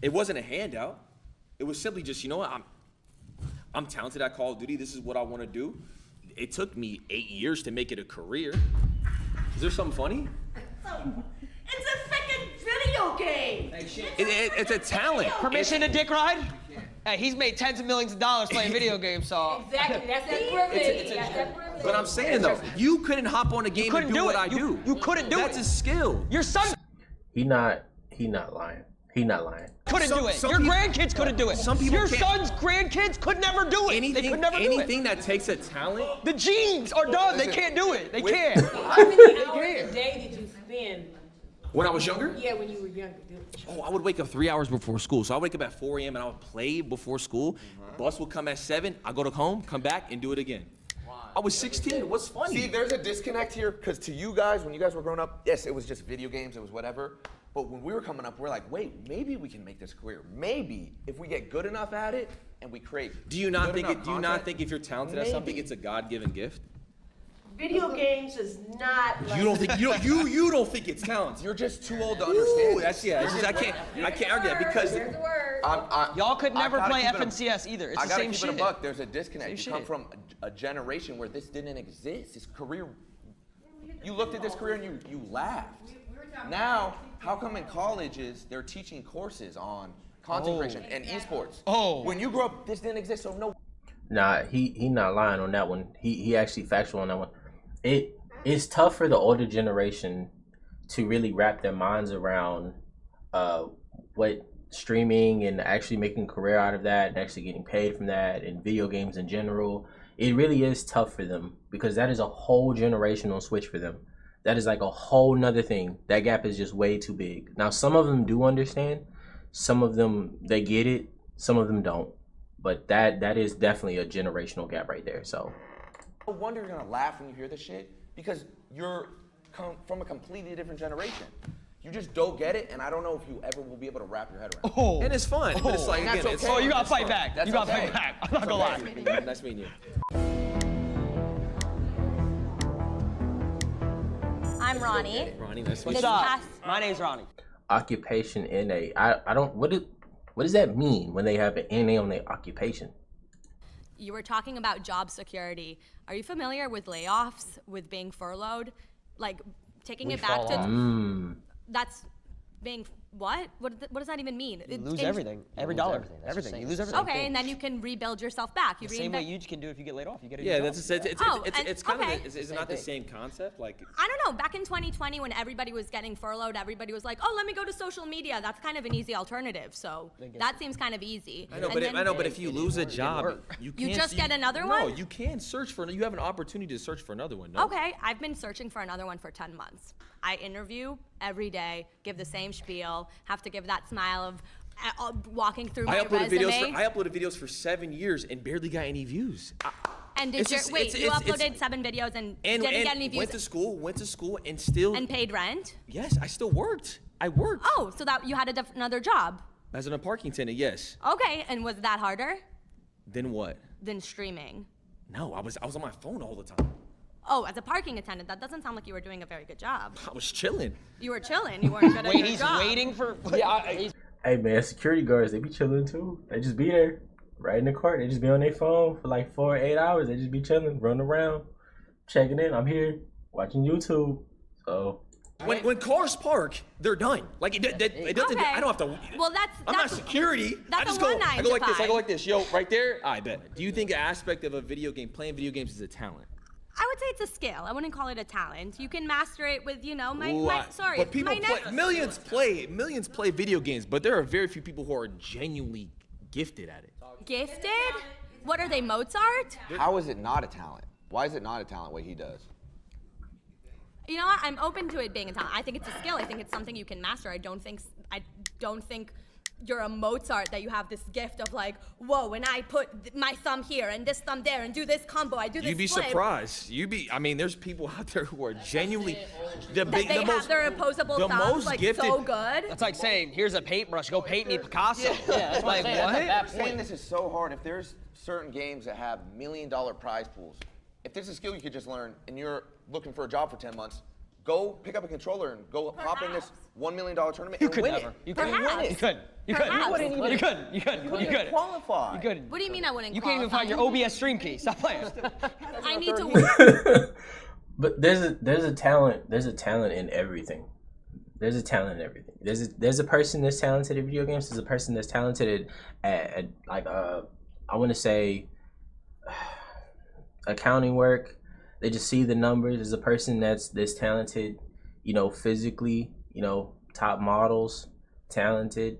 It wasn't a handout. It was simply just, you know what, I'm talented at Call of Duty. This is what I want to do. It took me 8 years to make it a career. Is there something funny? It's a freaking video game. It's a talent. Permission to dick ride? Hey, he's made tens of millions of dollars playing video games, so. Exactly, that's that privilege. That's that privilege. But I'm saying though, you couldn't hop on a game and do what I do. You couldn't do it. That's a skill. Your son He not lying. He not lying. couldn't do it. Your grandkids couldn't do it. Some people Your can't. son's grandkids could never do it. They could never do it. Anything that takes a talent. The genes are done. They can't do it. They can't. How many hours a day did you spend? When I was younger? Yeah, when you were younger. Oh, I would wake up 3 hours before school. So I wake up at 4 a.m. and I would play before school. Bus would come at 7. I go to home, come back, and do it again. I was 16. What's funny? See, there's a disconnect here because to you guys, when you guys were growing up, yes, it was just video games, it was whatever. But when we were coming up, we're like, wait, maybe we can make this career. Maybe if we get good enough at it and we create. Do you not good think enough content, if you're talented at something, it's a God-given gift? Video games is not like. You don't think you don't think it's talent? You're just too old to understand. Ooh, that's yeah. It's just, I can't argue that because Y'all could I never gotta play keep it a- FNCS either. It's I the gotta same keep shit. it a buck. There's a disconnect. Same You come shit. from a generation where this didn't exist. This career, you looked at this career and you laughed. Now, how come in colleges they're teaching courses on content creation and esports? Oh. When you grew up, this didn't exist, so no. Nah, he not lying on that one. He actually factual on that one. It's tough for the older generation to really wrap their minds around what streaming and actually making a career out of that and actually getting paid from that and video games in general, it really is tough for them because that is a whole generational switch for them. That is like a whole nother thing. That gap is just way too big. Now, some of them do understand. Some of them, they get it. Some of them don't. But that is definitely a generational gap right there. So No wonder you're gonna laugh when you hear this shit because you're from a completely different generation. You just don't get it, and I don't know if you ever will be able to wrap your head around it. Oh. And it's fun, but it's like, again, that's it's okay. you gotta That's fight fun. back. That's You gotta okay. fight back. I'm not gonna lie. Nice meeting you. I'm Ronnie. Ronnie, nice to meet This you. past- My name's Ronnie. occupation NA. I don't, what does that mean when they have an NA on their occupation? You were talking about job security. Are you familiar with layoffs, with being furloughed? Like, taking it back to... That's being... What? What does that even mean? You lose everything. Every dollar. Everything. You lose everything. Okay, and then you can rebuild yourself back. You The same way you can do if you get laid off. You get a Yeah, new that's job. it's kind okay. of it's not the same concept. Like I don't know. Back in 2020, when everybody was getting furloughed, everybody was like, "Oh, let me go to social media. That's kind of an easy alternative." So that seems kind of easy. I know, And then- but if you lose a job, you can't. just get another No, one? you can search for. You have an opportunity to search for another one. No? Okay, I've been searching for another one for 10 months. I interview every day, give the same spiel, have to give that smile of walking through my resume. I uploaded videos for 7 years and barely got any views. And did you uploaded 7 videos and didn't get any views? Went to school, and still. And paid rent? Yes, I still worked. I worked. Oh, so that you had another job? As a parking attendant, yes. Okay, and was that harder Then what? than streaming? No, I was on my phone all the time. Oh, as a parking attendant, that doesn't sound like you were doing a very good job. I was chilling. You were chilling. You weren't good at your He's job. waiting for. Hey man, security guards, they be chilling too. They just be there, right in the court. They just be on their phone for like 4 or 8 hours. They just be chilling, running around, checking in. I'm here, watching YouTube. So When cars park, they're done. Like it doesn't. Okay. I don't have to. Well, I'm not security. that's I just a go. one I go like this. I 9 go to like this. Yo, right there. I bet. Do you think an aspect of a video game, playing video games, is a talent? I would say it's a skill. I wouldn't call it a talent. You can master it with, But people millions play video games, but there are very few people who are genuinely gifted at it. Gifted? What are they, Mozart? How is it not a talent? Why is it not a talent what he does? You know what? I'm open to it being a talent. I think it's a skill. I think it's something you can master. I don't think you're a Mozart that you have this gift of like, whoa, and I put my thumb here and this thumb there and do this combo. I do this. You'd be flip. surprised. I mean, there's people out there who are genuinely They have their opposable the thumbs most like gifted- so good. That's like saying, here's a paintbrush, go paint me Picasso. That's Like, what? I'm saying this is so hard. If there's certain games that have $1 million prize pools, if there's a skill you could just learn and you're looking for a job for 10 months, go pick up a controller and go hop in this $1 million tournament and win it. You couldn't win it. You couldn't. You couldn't qualify. You couldn't. What do you mean I wouldn't You can't even find your OBS stream key. Stop playing. I need to but there's a talent in everything. There's a talent in everything. There's a person that's talented at video games. There's a person that's talented at like I want to say accounting work. They just see the numbers. There's a person that's talented, physically, top models, talented.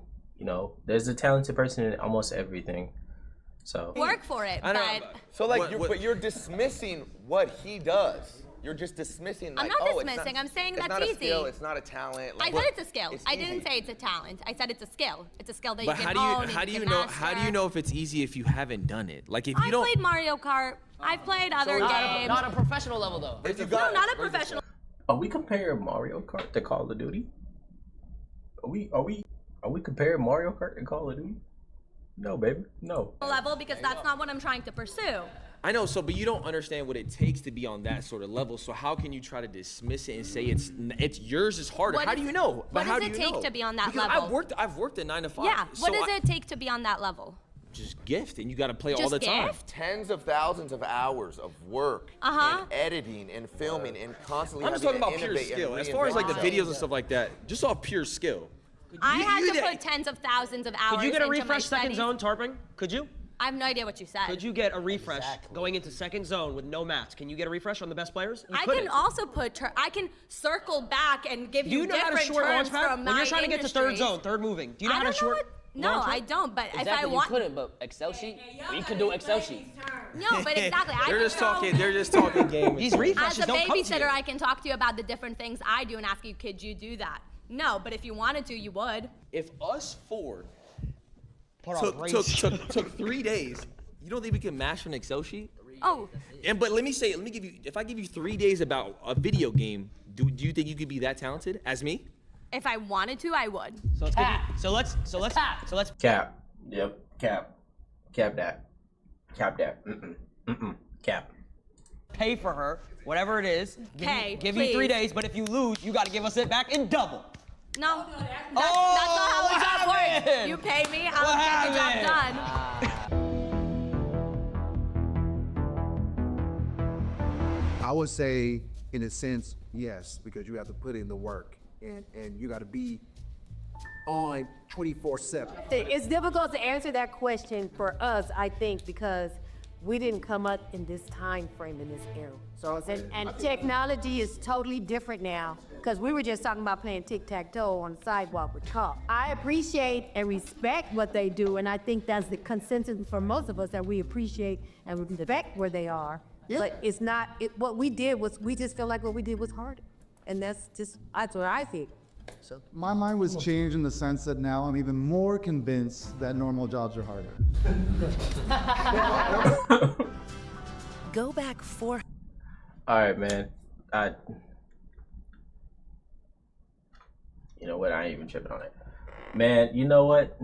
There's a talented person in almost everything. So work for it, but So like, but you're dismissing what he does. You're just dismissing. Like, I'm not oh, dismissing. I'm saying it's that's not a easy. skill. It's not a talent. I Like, said it's a skill. I didn't easy. say it's a talent. I said it's a skill. It's a skill that But you how can do you hone and how do you can know master. how do you know if it's easy if you haven't done it? Like if you I don't. played Mario Kart. I've played other games. Not a professional level though. No, not a professional are we comparing Mario Kart to Call of Duty? Are we comparing Mario Kart to Call of Duty? No, baby, no. level because that's not what I'm trying to pursue. I know, but you don't understand what it takes to be on that sort of level. So how can you try to dismiss it and say it's yours is harder? How do you know? What how does do it you take know? to be on that Because level? I've worked a 9 to 5. Yeah. What so does it take to be on that level? Just gift, and you got to play all Just the time. gift? Tens of thousands of hours of work Uh-huh. and editing and filming and constantly I'm just having talking to about pure innovate and skill. As far as like the reinvent videos and stuff like that, just off pure skill. I had you to did- put tens of thousands of hours Could you get a into my refresh second studies. zone tarping? Could you? I have no idea what you said. Could you get a refresh going into second zone with no mats? Can you get a refresh on the best players? You I couldn't. can also put. I can circle back and give Do you you know how to different short launch terms pad? from When you're my trying to get to third industries. zone, third moving. Do you know I how to don't know short? No, I don't. But Exactly, if I want, you couldn't. But Excel sheet, we can do Excel sheet. no, but exactly. I They're can just go- talking. They're just talking game. These refreshes As a don't come to babysitter, you. I can talk to you about the different things I do and ask you, could you do that? No, but if you wanted to, you would. If us four Put on took 3 days, you don't think we can master an Excel sheet? Oh, But let me give you, if I give you 3 days about a video game, do you think you could be that talented as me? if I wanted to, I would. So let's so let's Cap. Yep. Cap. Cap that. Cap that. Cap. pay for her, whatever it is. Give you 3 please. days, but if you lose, you got to give us it back in double. No, that's not how the job works. You pay me, I'll get the job done. I would say, in a sense, yes, because you have to put in the work and you got to be on 24/7. It's difficult to answer that question for us, I think, because we didn't come up in this time frame, in this era. So, and technology is totally different now, because we were just talking about playing tic-tac-toe on the sidewalk with chalk. I appreciate and respect what they do, and I think that's the consensus for most of us, that we appreciate and respect where they are. Yeah. But it's not, what we did was, we just feel like what we did was harder. And that's what I think. So My mind was changed in the sense that now I'm even more convinced that normal jobs are harder. Go back 4. All right, man. You know what? I ain't even tripping on it. Man, you know what?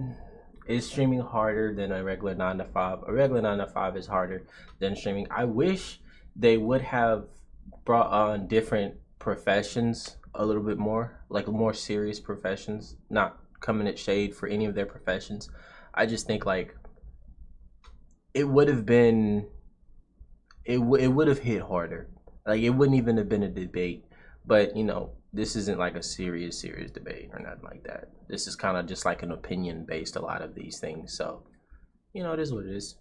Is streaming harder than a regular 9 to 5? A regular 9 to 5 is harder than streaming. I wish they would have brought on different professions a little bit more, like more serious professions, not coming at shade for any of their professions. I just think like it would have been, it would have hit harder. Like it wouldn't even have been a debate. But you know, this isn't like a serious debate or nothing like that. This is kind of just like an opinion based, a lot of these things. So, you know, it is what it is.